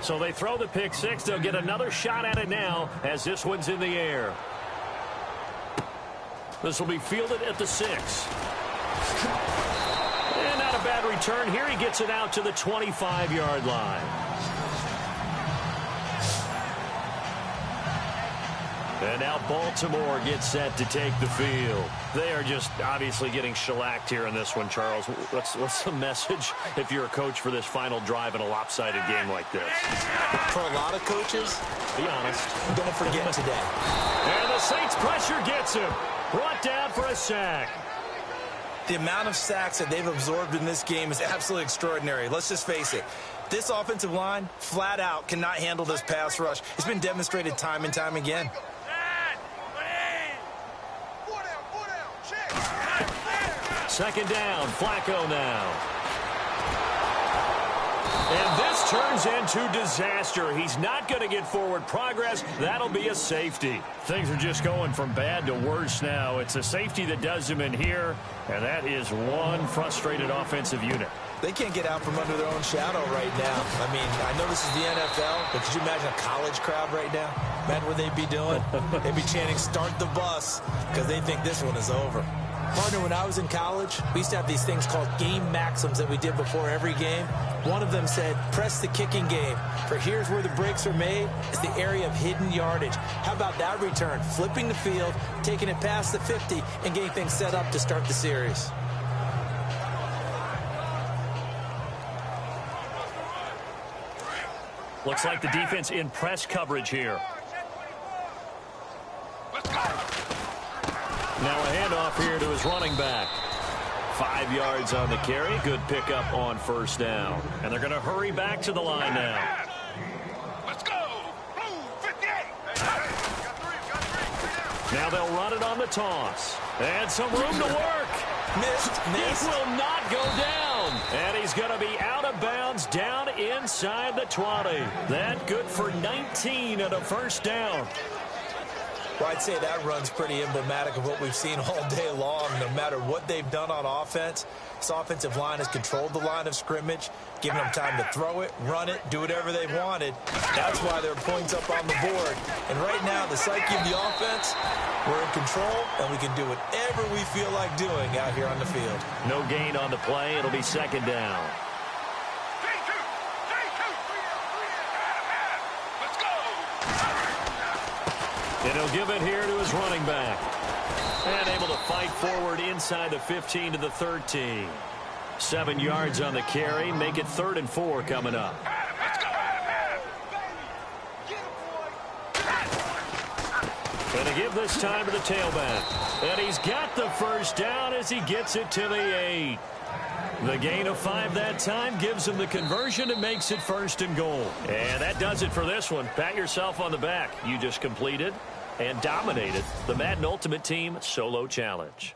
So they throw the pick six. They'll get another shot at it now as this one's in the air. This will be fielded at the 6. And not a bad return here. He gets it out to the 25-yard line. And now Baltimore gets set to take the field. They are just obviously getting shellacked here in this one, Charles. What's the message if you're a coach for this final drive in a lopsided game like this? For a lot of coaches, be honest, don't forget today. And the Saints pressure gets him. Brought down for a sack. The amount of sacks that they've absorbed in this game is absolutely extraordinary. Let's just face it. This offensive line, flat out, cannot handle this pass rush. It's been demonstrated time and time again. Second down, Flacco now. And this turns into disaster. He's not going to get forward progress. That'll be a safety. Things are just going from bad to worse now. It's a safety that does him in here, and that is one frustrated offensive unit. They can't get out from under their own shadow right now. I mean, I know this is the NFL, but could you imagine a college crowd right now? Imagine what they'd be doing. They'd be chanting, "Start the bus," because they think this one is over. Partner, when I was in college, we used to have these things called game maxims that we did before every game. One of them said, press the kicking game. For here's where the breaks are made. It's the area of hidden yardage. How about that return? Flipping the field, taking it past the 50, and getting things set up to start the series. Looks like the defense in press coverage here. Now a handoff here to his running back. 5 yards on the carry. Good pickup on first down. And they're going to hurry back to the line now. Let's go. Blue 58. Now they'll run it on the toss. And some room to work. Missed. It will not go down. And he's going to be out of bounds down inside the 20. That good for 19 and a first down. Well, I'd say that run's pretty emblematic of what we've seen all day long. No matter what they've done on offense, this offensive line has controlled the line of scrimmage, giving them time to throw it, run it, do whatever they wanted. That's why there are points up on the board. And right now, the psyche of the offense, we're in control, and we can do whatever we feel like doing out here on the field. No gain on the play. It'll be second down. And he'll give it here to his running back. And able to fight forward inside the 15 to the 13. 7 yards on the carry. Make it 3rd and 4 coming up. And to give this time to the tailback. And he's got the first down as he gets it to the 8. The gain of 5 that time gives him the conversion and makes it 1st and goal. And that does it for this one. Pat yourself on the back. You just completed and dominated the Madden Ultimate Team Solo Challenge.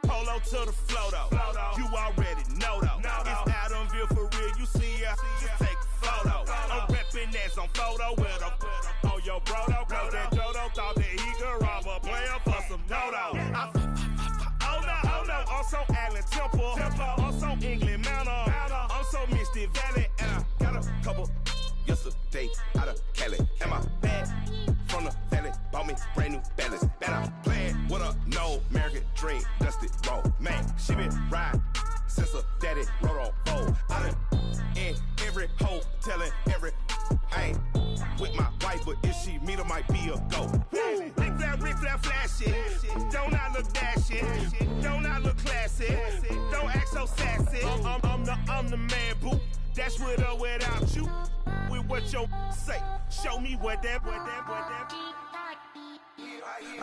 Polo to the flow though. You already know though. It's Adamville for real. You see ya. Just take a photo. I'm reppin' as on photo with a on your bro though. Cause that Dodo thought that he could rob a player for some dodo. Oh no. Also Allen Temple. Also England Manor. Also Misty Valley. And I got a couple yesterday out of Cali. And my bag from the valley bought me brand new balance. And I'm playing with a no American dream, dusty roll. Man, she been riding since her daddy rode on bold. I done in every hole, telling every I ain't with my wife, but if she meet her, might be a go. Rick Flair flashy. Don't I look dashy? Don't I look classy? Don't act so sassy. I'm the man, boo. That's with or without you. With what your say. Show me what that.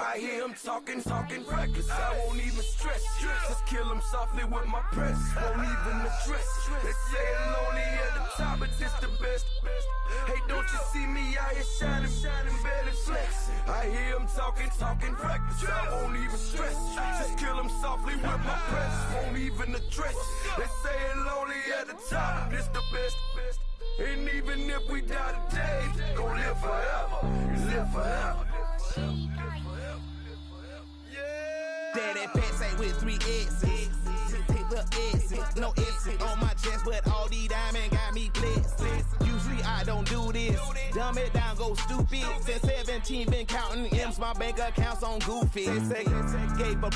I hear him talking reckless. I won't even stress. Just kill him softly with my press. Won't even address. They say I'm lonely at the top, but this the best. Hey, don't you see me out here shining, barely flex. I hear him talking reckless. I won't even stress. Just kill him softly with my press. Won't even address. They say I'm lonely at the top, this the best. And even if we die today, gon' live forever. Live forever. Daddy pants ain't with 3 S's. The S's, no S's on my chest, but all these diamonds got me blessed. Usually I don't do this. Dumb it down, go stupid. Since 17, been counting M's, my bank account's on Goofy. They say gave up.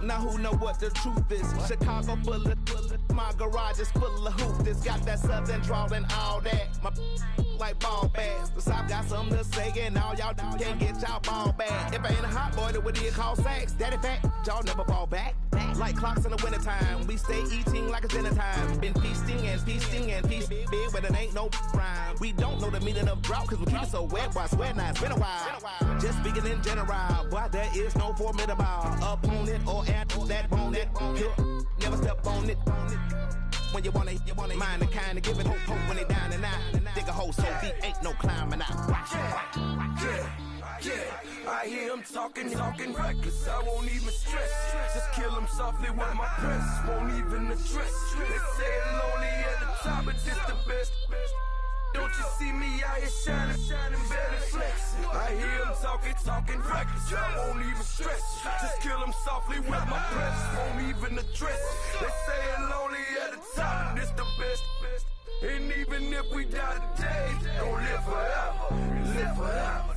Now who know what the truth is? Chicago full of my garage is full of hoops. This got that southern drawl and all that. My like ball bags. The South got something to say, and all y'all can't get y'all ball back. If I ain't a hot boy, then what do you call sacks? Daddy fat, y'all never fall back. Like clocks in the wintertime, we stay eating like it's dinner time. Been feasting and feasting big, but it ain't no rhyme. We don't know the meaning of drought, cause we keep it so wet, boy, I swear now it's been a while. Just speaking in general, boy, there is no formidable opponent or at that bone that never step on it. When you wanna mind the kind of giving hope when they down and out. Dig a hole so deep, ain't no climbing out. Yeah, I hear him talking reckless. I won't even stress. Just kill him softly with my press. Won't even address. They say I'm lonely at the top, but this the best. Don't you see me out here shining, barely flex. I hear him talking reckless. I won't even stress. Just kill him softly with my press. Won't even address. They say I'm lonely at the top, this the best. And even if we die today, don't live forever. Live forever.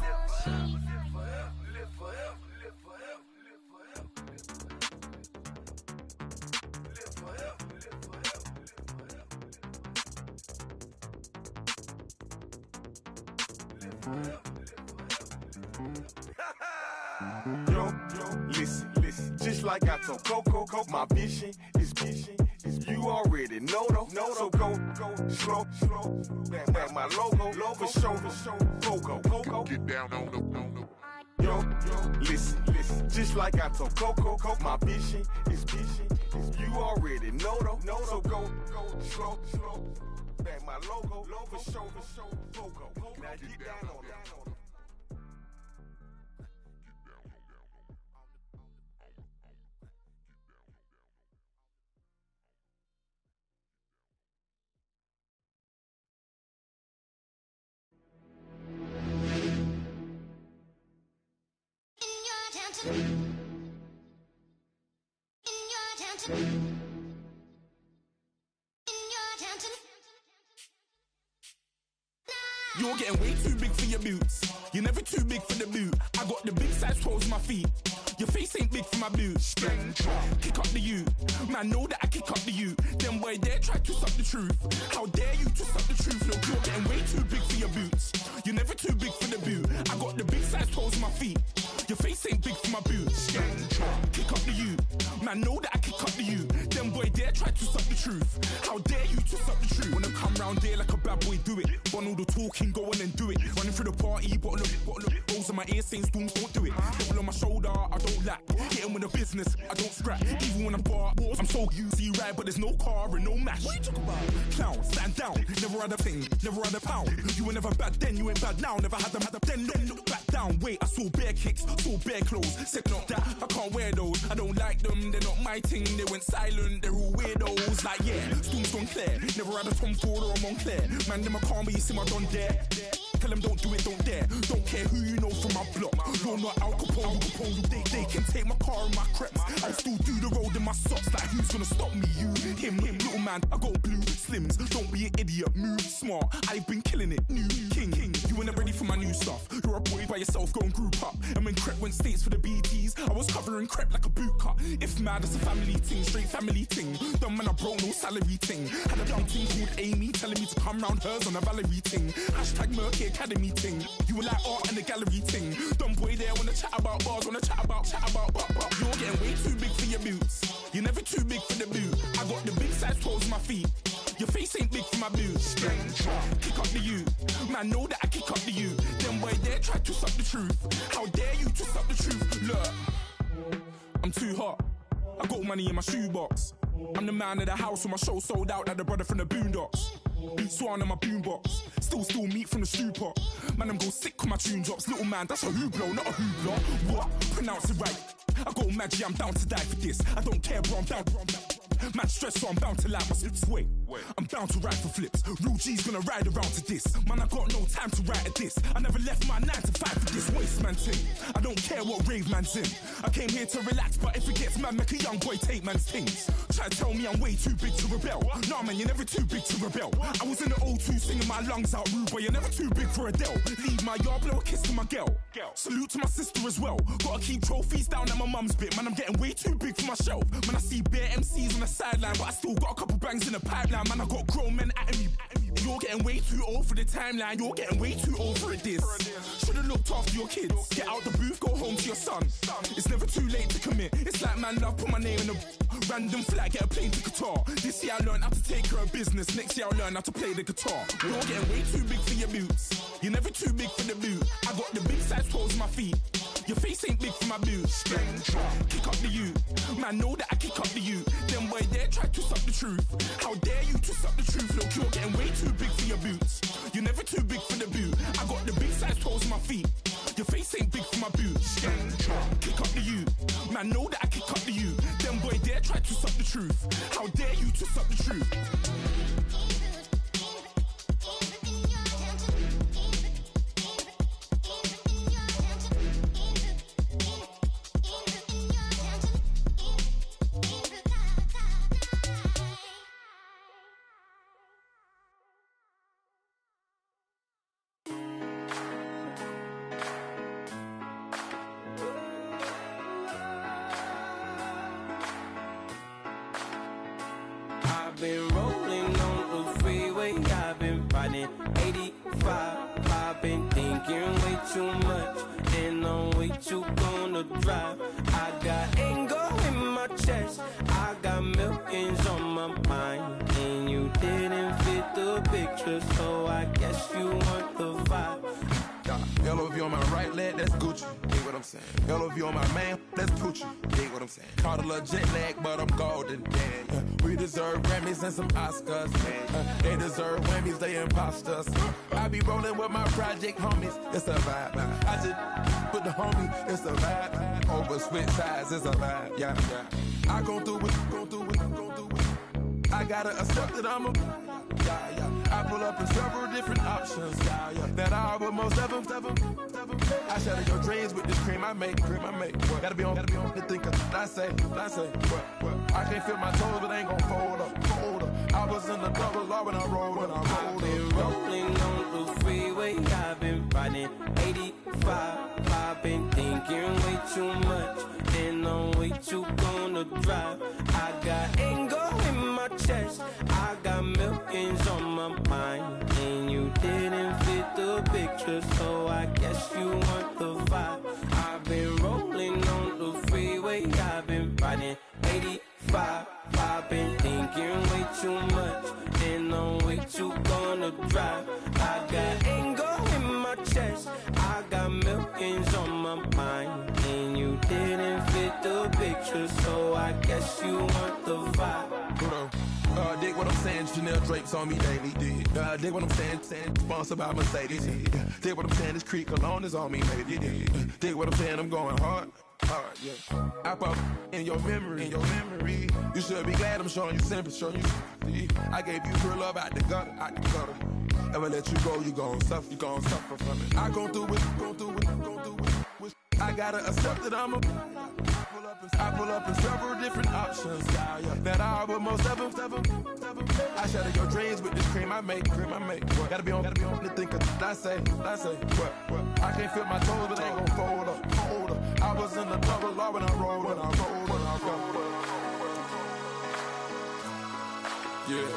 Yo, listen, just like I told Coco, my vision is you already know though. So go slow, back my logo, for show, Coco. Get down on the. Yo, listen, just like I told Coco, my vision is you already know though. So go slow, back my logo, for show, Coco. Now get down on that. In your town You're getting way too big for your boots. You're never too big for the boot. I got the big size toes on my feet. Your face ain't big for my boots. Kick up the you. Man, know that I kick up the you. Them boy there try to suck the truth. How dare you to suck the truth? Look, you're getting way too big for your boots. You're never too big for the boot. I got the big size toes on my feet. Your face ain't big for my boots. Kick up the you. Man, know that I kick up the you. Them boy there try to suck the truth. How dare you to suck the truth? When I come round there like a bad boy, do it. Want all the talking, go on and do it. Running through the party, bottle up. Rolls in my ear saying storms, don't do it. Devil on my shoulder, I don't lack. Hitting with the business, I don't scrap. Even when I'm bar, I'm so easy right, but there's no car and no match. What you talk about? Clown, stand down. Never had a thing, never had a pound. You were never bad then, you ain't bad now. Never had them, then look back down. Wait, I saw bare kicks, saw bare clothes. Said not that, I can't wear those. I don't like them, they're not my thing. They went silent, they're all weirdos. Like yeah, storms gone clear. Never had a Tom Ford or a Montclair. Man, them I can't be, you see my don there. Tell them don't do it, don't dare. Don't care who you know from my block. You're not Al Capone, they can take my car and my crepes. I'll still do the road in my socks. Like who's gonna stop me? You, him, little man. I got blue slims. Don't be an idiot, move smart. I've been killing it, new king. You were never ready for my new stuff. You're a boy by yourself, go and group up. And when Crep went states for the BTs, I was covering Crep like a boot cut. If mad, it's a family ting, straight family ting. Dumb man, I broke no salary ting. Had a young ting called Amy telling me to come round hers on a Valerie ting. Hashtag Murky Academy ting. You were like art and the gallery ting. Dumb boy there wanna chat about bars, wanna chat about. You're getting way too big for your boots. You're never too big for the boot. I got the big size toes on my feet. Your face ain't big for my boots. Kick up the you. Man, know that I kick up the you. Them boy there try to suck the truth. How dare you to suck the truth? Look, I'm too hot. I got money in my shoebox. I'm the man of the house when my show sold out like the brother from the Boondocks. Beat Swan in my boombox. Still meat from the stew pot. Man, I'm go sick with my tune drops. Little man, that's a hooplo, not a hoopla. What? Pronounce it right. I got Maggie, I'm down to die for this. I don't care, bro, I'm down. Man stressed, so I'm bound to lie my slips. Wait, I'm bound to ride for flips. Real G's gonna ride around to this. Man, I got no time to write at this. I never left my 9 to 5 for this waste man thing. I don't care what rave man's in. I came here to relax, but if it gets mad, make a young boy take man's things. Try to tell me I'm way too big to rebel. Nah, man, you're never too big to rebel. I was in the O2 singing my lungs out rude, but you're never too big for Adele. Leave my yard, blow a kiss to my girl. Salute to my sister as well. Gotta keep trophies down at my mum's bit. Man, I'm getting way too big for my shelf. Man, I see bare MCs on the sideline, but I still got a couple bangs in the pipeline. Man, I got grown men at me. You're getting way too old for the timeline. You're getting way too old for this. Should've looked after your kids. Get out the booth, go home to your son. It's never too late to commit. It's like man love, put my name in a random flag, get a plane to Qatar. This year I learned how to take care of business. Next year I'll learn how to play the guitar. You're getting way too big for your boots. You're never too big for the boot. I got the big size toes on my feet. Your face ain't big for my boots. Kick up the you. Man, know that I kick up the you. Them boy there try to suck the truth. How dare you to suck the truth? Look, you're getting way too big for your boots. You're never too big for the boot. I got the big size toes on my feet. Your face ain't big for my boots. Kick up the you. Man, know that I kick up the you. Them boy there try to suck the truth. How dare you to suck the truth? Been rolling on the freeway, I've been riding 85. I've been thinking way too much, and I'm way too gonna drive. I got anger in my chest, I got millions on my mind, and you didn't fit the picture, so I guess you want the vibe. Hello, if you on my right leg, that's Gucci. Dig what I'm saying? Hello, if you on my man, that's Poochie. Dig what I'm saying? Caught a little jet lag, but I'm golden. We deserve Grammys and some Oscars. They deserve whammies, they imposters. I be rolling with my project homies. It's a vibe. I just put the homie. It's a vibe. Over switch sides, it's a vibe. Yeah. I gon' do it. I gotta accept that I'm a. I pull up up in several different options. That I would most ever. I shatter your dreams with this cream I make. What? Gotta be on the thinker. I say. What? I can't feel my toes, but ain't gon' fold up. I was in the double law when I rolled. I've been rolling on the freeway. I've been riding 85. I've been thinking way too much, and I'm way too gonna drive. I got anger in my chest. I got millions on my mind, and you didn't fit the picture, so I guess you want the vibe. I've been rolling on the freeway. I've been riding 85. I've been thinking way too much, and I'm way too gonna drive. I got anger in my chest. I got millions on my mind, and you didn't fit the picture, so I guess you want the vibe. Dig what I'm saying, Chanel drapes on me daily. Dig what I'm saying, sponsored by Mercedes. Dig what I'm saying, this Creek alone is on me, baby. Dig what I'm saying, I'm going hard, yeah. I pop in your memory. You should be glad I'm showing you sympathy. I gave you real love out the gutter. Ever let you go, you gon' suffer from it. I gon' do it. I gotta accept that I'm a. I pull up in several different options. That I would most ever. I shatter your dreams with this cream I make. What? Gotta be on the thinker. I say. What? I can't feel my toes, but ain't gon' fold up. I was in the double law when I rolled. Yeah.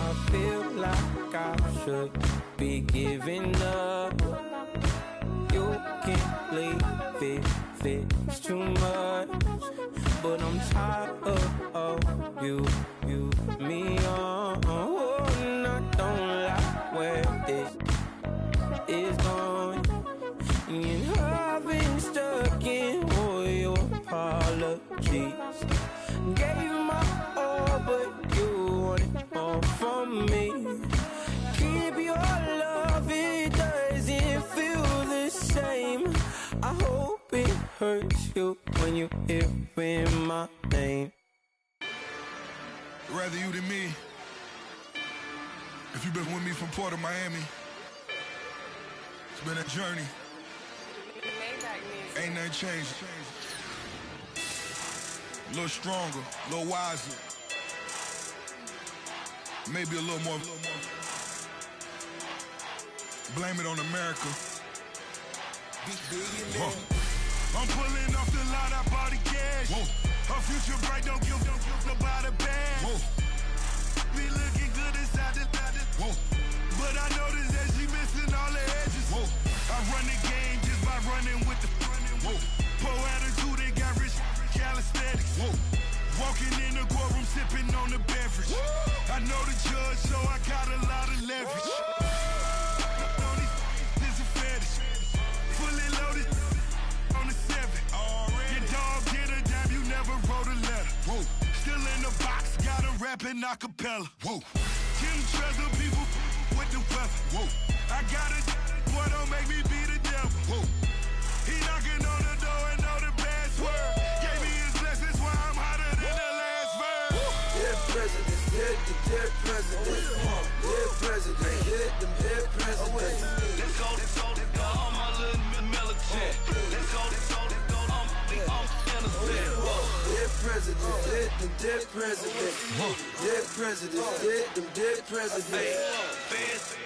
I feel like I should be giving up. You can't leave it's too much. But I'm tired of you, me on. And I don't like where this is going. And I've been stuck in all your apologies. Gave my all, but you wanted more from me. Keep your love, it doesn't feel the same. I hope it hurts you when you hear my name. Rather you than me. If you've been with me from Port of Miami, it's been a journey. Ain't nothing changed. A little stronger, a little wiser. Maybe a little more. Blame it on America. I'm pulling off the lot, I bought the cash. Whoa. Her future bright, don't give nobody bad. Whoa. Be looking good inside the whoa. But I noticed that she missing all the edges. Whoa. I run the game just by running with the whoa. Poor attitude, they got rich calisthenics. Whoa. Walking in the courtroom, sipping on the beverage. Whoa. I know the judge, so I got a lot of leverage. This is a fetish. Fully loaded on the 7. Your dog get a dime, you never wrote a letter. Whoa. Still in the box, got him rapping a cappella. Whoa. Kim treasure people with the weapon. Whoa. I got it, boy, don't make me be the devil. Whoa. He knocking on the door and know the password. Gave me his blessings, why I'm hotter than the last verse. Dead presidents, dead presidents. Dead presidents, dead presidents. Let's go, all my little militant. Let's go, I'm innocent. Dead presidents, dead presidents. Dead presidents, dead presidents. Feds.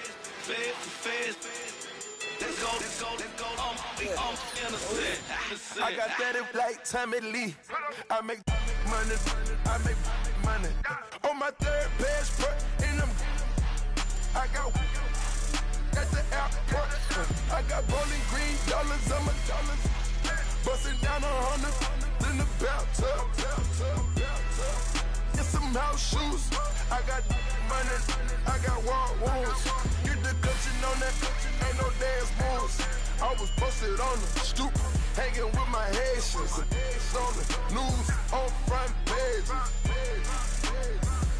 Let's go, I'm innocent. I got that in like Tommy Lee. I make money. On my third passport, and I got the airport. I got bowling green dollars on my dollars. Busting down 100 in the bathtub. Get some house shoes. I got money. I got war wounds. Get the coaching on that. Ain't no dance moves. I was posted on the stoop, hanging with my Haitians. On the news, on front pages.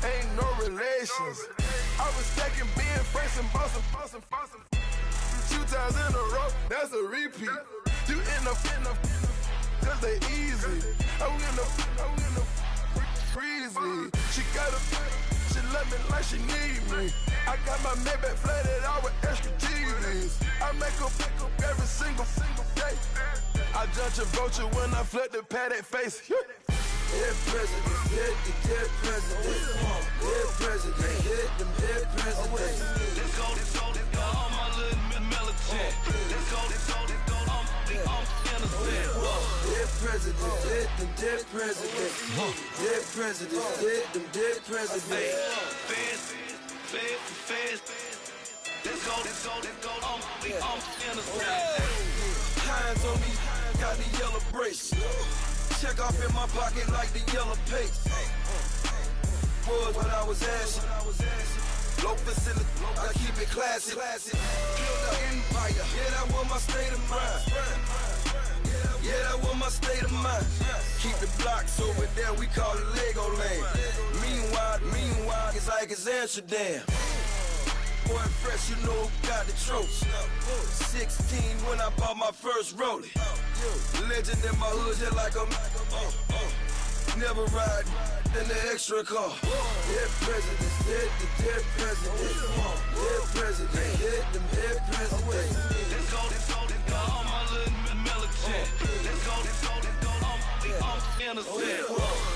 Ain't no relations. I was stacking being fresh and bustin'. 2 times in a row, that's a repeat. You end up, cause they easy. I'm in the She love me like she need me. I got my Maybach flooded out with extra G's. I make her pick up every single day. I judge a vulture when I flip the paddock face. Dead president, hit the dead president. Dead president, hit them dead presidents. Let's go, all my little militant. Let's go, I'm innocent. Dead president, hit them dead presidents. Dead president, hit them dead presidents. Feds. Let's go, I'm innocent. Hands on me, got the yellow brace. Check off in my pocket like the yellow paste. Was when I was asking. Low facility, I keep it classy. Build an empire, yeah, that was my state of mind. Yeah, that was my state of mind. Keep the blocks over there, we call it Lego land. Meanwhile, it's like it's Amsterdam. Boy, fresh, you know who got the tropes. 16 when I bought my first rollie. Legend in my hood, just like a never ride in the extra car. Dead presidents, hit the dead presidents. Dead president, hit them dead presidents. Let's go, all my little militant. Let's go, I'm innocent.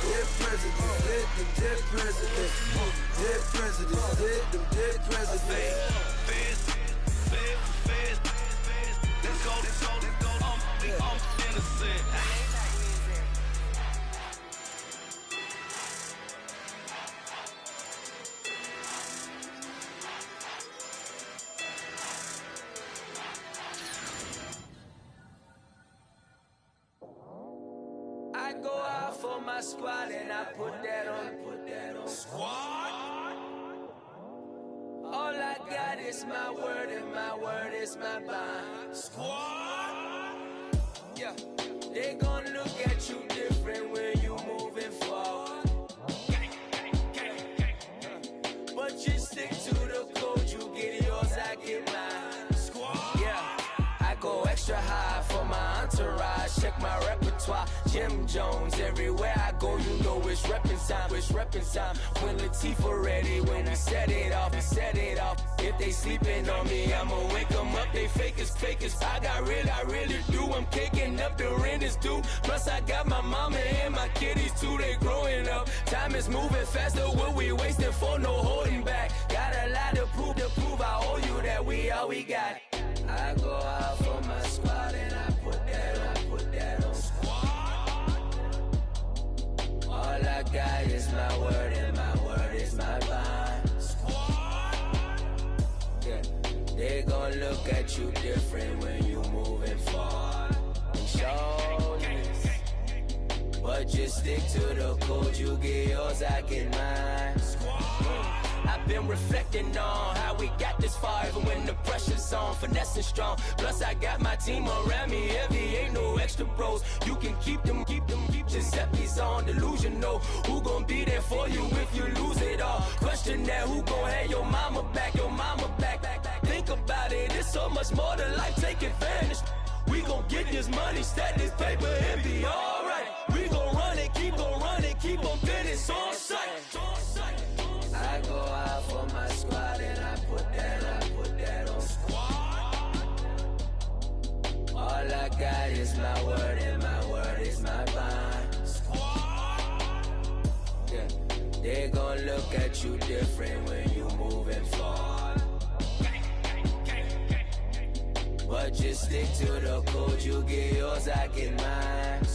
Dead president, hit them dead presidents. Dead presidents, hit them dead presidents. Feds. Let's go, I'm innocent. I go out for my squad and I put that on. Squad? All I got is my word and my word is my bond. Squad? Yeah, they gon' look at you different when you moving forward. But you stick to the code, you get yours, I get mine. Squad? Yeah, I go extra high for my entourage. Check my repertoire, Jim Jones. Everywhere I go, you know it's reppin' time. When Latifah ready, when we set it off. If they sleeping on me, I'ma wake them up. They fakers. I really do. I'm kicking up the rent is due. Plus I got my mama and my kiddies too. They growing up. Time is moving faster. What we wasting for? No holding back. Got a lot to prove. I owe you that we all we got. I go out for my squad and I put that on. All I got is my word and my word is my bond. Yeah, they gon' look at you different when you moving forward. Show this, but just stick to the code. You get yours, I get mine. I've been reflecting on how we got this far, even when the pressure's on, finessing strong. Plus I got my team around me heavy, ain't no extra bros. You can keep them. Giuseppe's on delusional. Who gon' be there for you if you lose it all? Question that, who gon' have your mama back? Think about it, it's so much more to life, take advantage. We gon' get this money, stack this paper, and be alright. We gon' run it, keep on finish on sight. I go out for my squad and I put that on. All I got is my word and my word is my bond. Yeah, they gon' look at you different when you moving forward. But just stick to the code, you get yours, I get mine.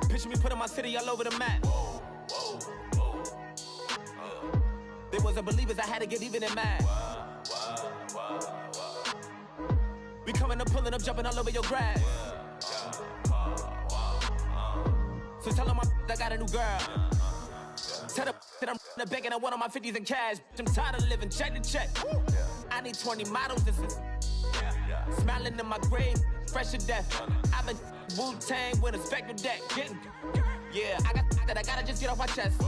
Picture me putting my city all over the map. They wasn't believers, I had to get even in mad. We coming up, pulling up, jumping all over your grass. So tell them I got a new girl. Tell them that I'm the bank and I want all my 50s in cash. I'm tired of living check to check. I need 20 models. This is smiling in my grave, fresh to death. I've been Wu-Tang with a spectral deck. Yeah, I gotta just get off my chest.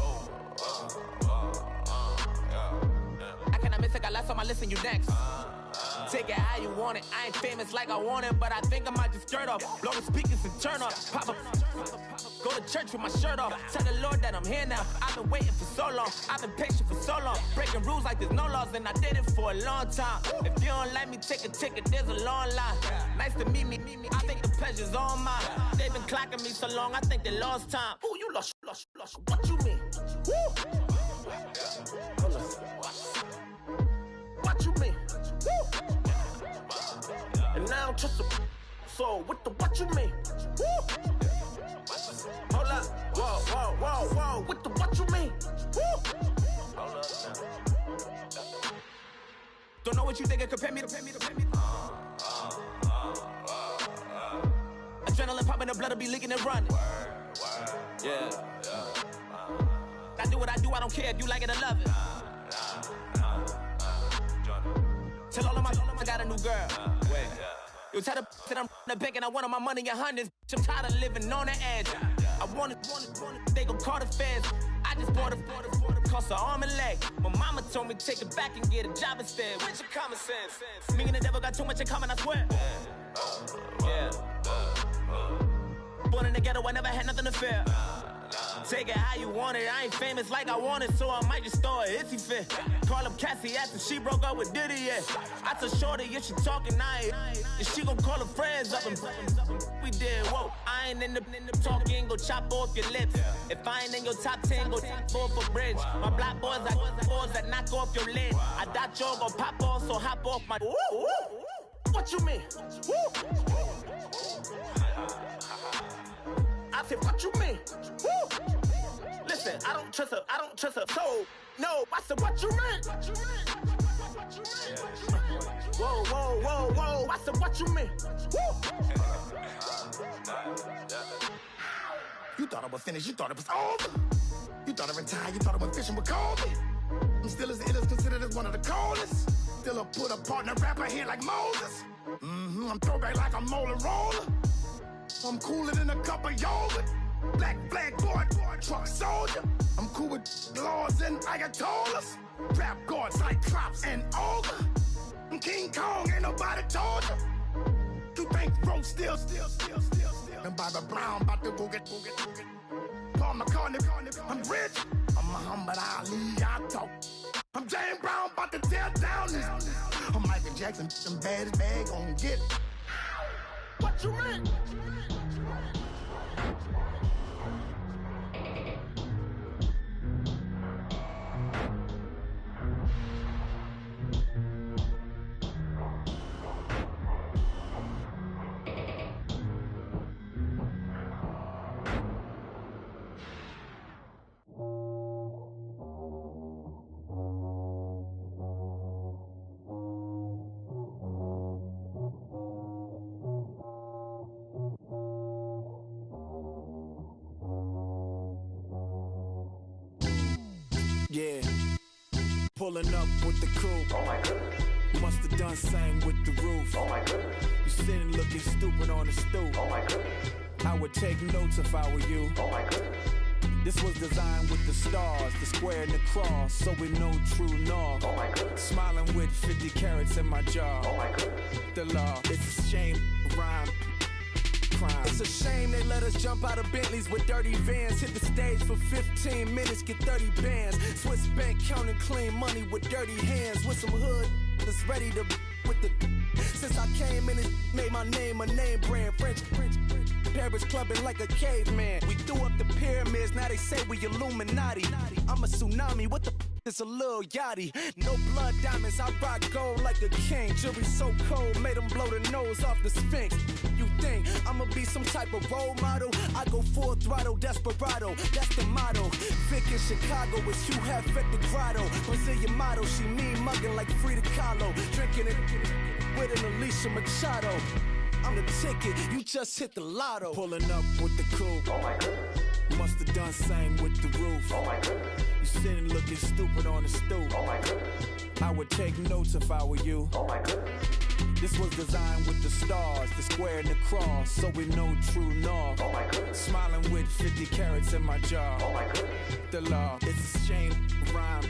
I cannot miss it, got last on my list and you next. Take it how you want it. I ain't famous like I want it, but I think I might just skirt off. Blow the speakers and turn off. Pop up. Go to church with my shirt off. Tell the Lord that I'm here now. I've been waiting for so long. I've been patient for so long. Breaking rules like there's no laws, and I did it for a long time. If you don't like me, take a ticket. There's a long line. Nice to meet me. I think the pleasure's all mine. They've been clocking me so long, I think they lost time. Ooh, you lost. What you mean? Woo! What you mean? Woo! And now I'm just a so what you mean? Woo! Hold up, whoa, what you mean? Woo! Hold up now. Don't know what you think it compare me to. Adrenaline popping, the blood'll be leaking and running. Yeah. I do what I do, I don't care if you like it or love it. Tell all of my I got a new girl. Wait. You tell the that I'm the bank and I want all my money in hundreds. I'm tired of living on the edge. I want it, they gon' call the feds. I just bought a cost an arm and leg. My mama told me take it back and get a job instead. Where's your common sense? Me and the devil got too much in common, I swear. Yeah. Born in the ghetto, I never had nothing to fear. Take it how you want it. I ain't famous like I want it, so I might just throw a hissy fit. Call up Cassie after she broke up with Diddy, yeah. I told Shorty if she talking, and she gon' call her friends up and we did, whoa. I ain't in the talking, go chop off your lips. If I ain't in your top 10, go top off a bridge. My black boys, I boys that knock off your lid. I doubt y'all gon' pop off, so hop off my. What you mean? I said, what you mean? Woo! Listen, I don't trust her. So, no, I said, what you mean? Whoa. I said, what you mean? Woo! You thought I was finished, you thought it was over. You thought I retired, you thought I went fishing with Kobe. I'm still as ill as considered as one of the coldest. Still a put a partner rapper here like Moses. I'm throwback like a molar roller. I'm cooler than a cup of yogurt. Black flag boy, truck soldier. I'm cool with laws and ayatollahs. Rap gods like Klops and Olga. I'm King Kong, ain't nobody told you. You think Rose still. And Bobby Brown about to go get. Paul McCartney, I'm rich. I'm Muhammad Ali, I talk. I'm James Brown, about to tear down this. I'm Michael Jackson, them bad as bad gon' get. What you mean? Yeah, pulling up with the crew. Oh my goodness. Must have done same with the roof. Oh my goodness. You sitting looking stupid on the stoop. Oh my goodness. I would take notes if I were you. Oh my goodness. This was designed with the stars, the square and the cross, so we know true north. Oh my goodness. Smiling with 50 carats in my jaw. Oh my goodness. The law, it's a shame, rhyme. Crime. It's a shame they let us jump out of Bentleys with dirty vans. Hit the stage for 15 minutes, get 30 bands. Swiss bank counting clean money with dirty hands. With some hood that's ready to with the. Since I came in, it made my name a name brand. French. Paris clubbing like a caveman. We threw up the pyramids, now they say we Illuminati. I'm a tsunami, what the It's a little yachty. No blood diamonds, I rock gold like a king. Jury so cold, made them blow the nose off the Sphinx. You think I'ma be some type of role model? I go full throttle, desperado, that's the motto. Vic in Chicago is Hugh Hef at the grotto. Brazilian model, she mean mugging like Frida Kahlo. Drinking it with an Alicia Machado. I'm the ticket, you just hit the lotto. Pulling up with the coupe. Oh my goodness. Must have done same with the roof. Oh my goodness. You sitting looking stupid on the stoop. Oh my goodness. I would take notes if I were you. Oh my goodness. This was designed with the stars, the square and the cross, so we know true north. Oh my goodness. Smiling with 50 carats in my jaw. Oh my goodness. The law, it's a shame, rhyme.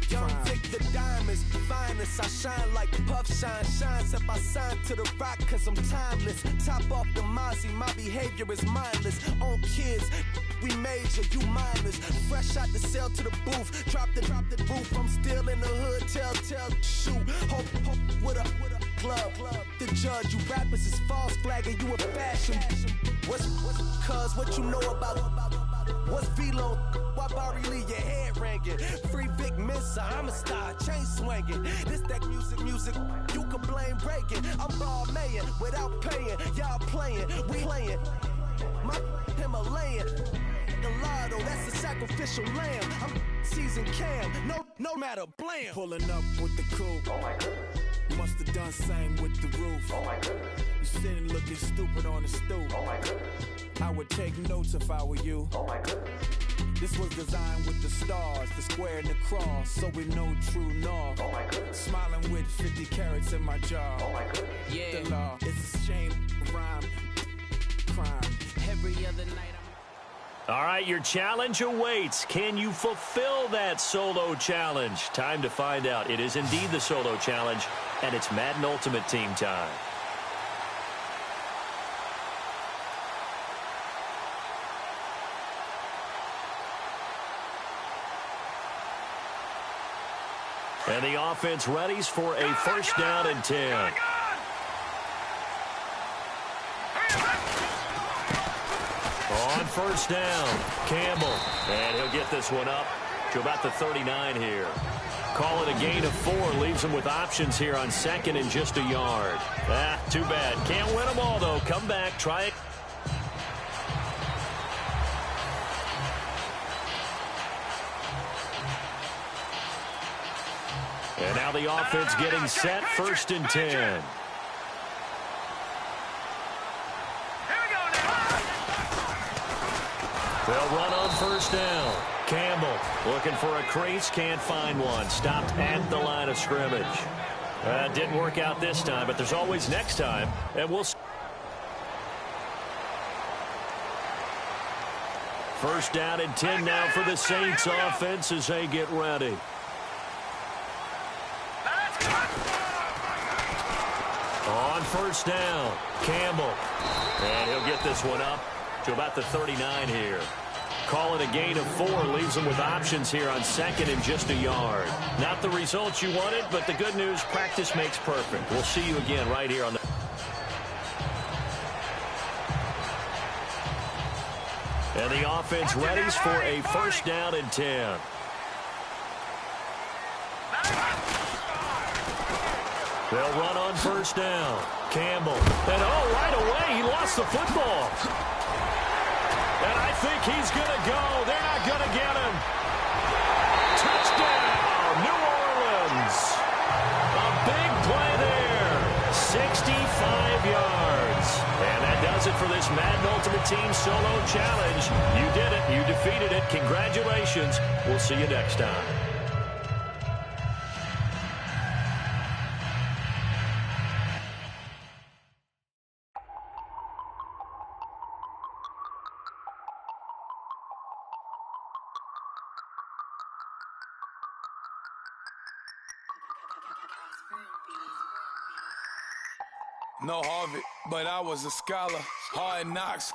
Young Vic, the diamonds, finest. I shine like puff shine, shines if I sign to the rock, cause I'm timeless. Top off the Mozzie, my behavior is mindless. On kids, we major, you minors. Fresh out the cell to the booth, drop the roof. I'm still in the hood, tell, shoot. Hope with a club. The judge, you rappers is false flagging, you a fashion. What's cuz, what you know about? What's Velo? Why Barry Lee, your head ringing? Free Vic Mensa, I'm a star, chain swinging. This that music, you can blame Reagan. I'm Balmain without paying, y'all playing, we playing. My Himalayan, Gallardo, that's a sacrificial lamb. I'm seasoned cam, no matter, blam. Pulling up with the coupe. Oh my goodness. Must have done same with the roof. Oh my goodness. You sitting looking stupid on the stoop. Oh my goodness. I would take notes if I were you. Oh my goodness. This was designed with the stars, the square and the cross, so we know true north. Oh my goodness. Smiling with 50 carats in my jaw. Oh my goodness. Yeah. The law, it's a shame, rhyme, crime. Every other night All right, your challenge awaits. Can you fulfill that solo challenge? Time to find out. It is indeed the solo challenge, and it's Madden Ultimate Team time. And the offense readies for a first down and 10. On first down, Campbell. And he'll get this one up to about the 39 here. Call it a gain of 4. Leaves him with options here on second and just a yard. Too bad. Can't win them all, though. Come back, try it. And now the offense getting set, first and 10. They'll run on first down. Campbell looking for a crease, can't find one. Stopped at the line of scrimmage. Didn't work out this time, but there's always next time, and we'll see. First down and 10 now for the Saints offense as they get ready. On first down, Campbell. And he'll get this one up to about the 39 here. Call it a gain of 4. Leaves them with options here on second and just a yard. Not the results you wanted, but the good news, practice makes perfect. We'll see you again right here on the... And the offense readies for a first down and 10. They'll run on first down. Campbell. And right away, he lost the football. And I think he's going to go. They're not going to get him. Touchdown, New Orleans. A big play there. 65 yards. And that does it for this Madden Ultimate Team Solo Challenge. You did it. You defeated it. Congratulations. We'll see you next time. No Harvard, but I was a scholar. Hard knocks,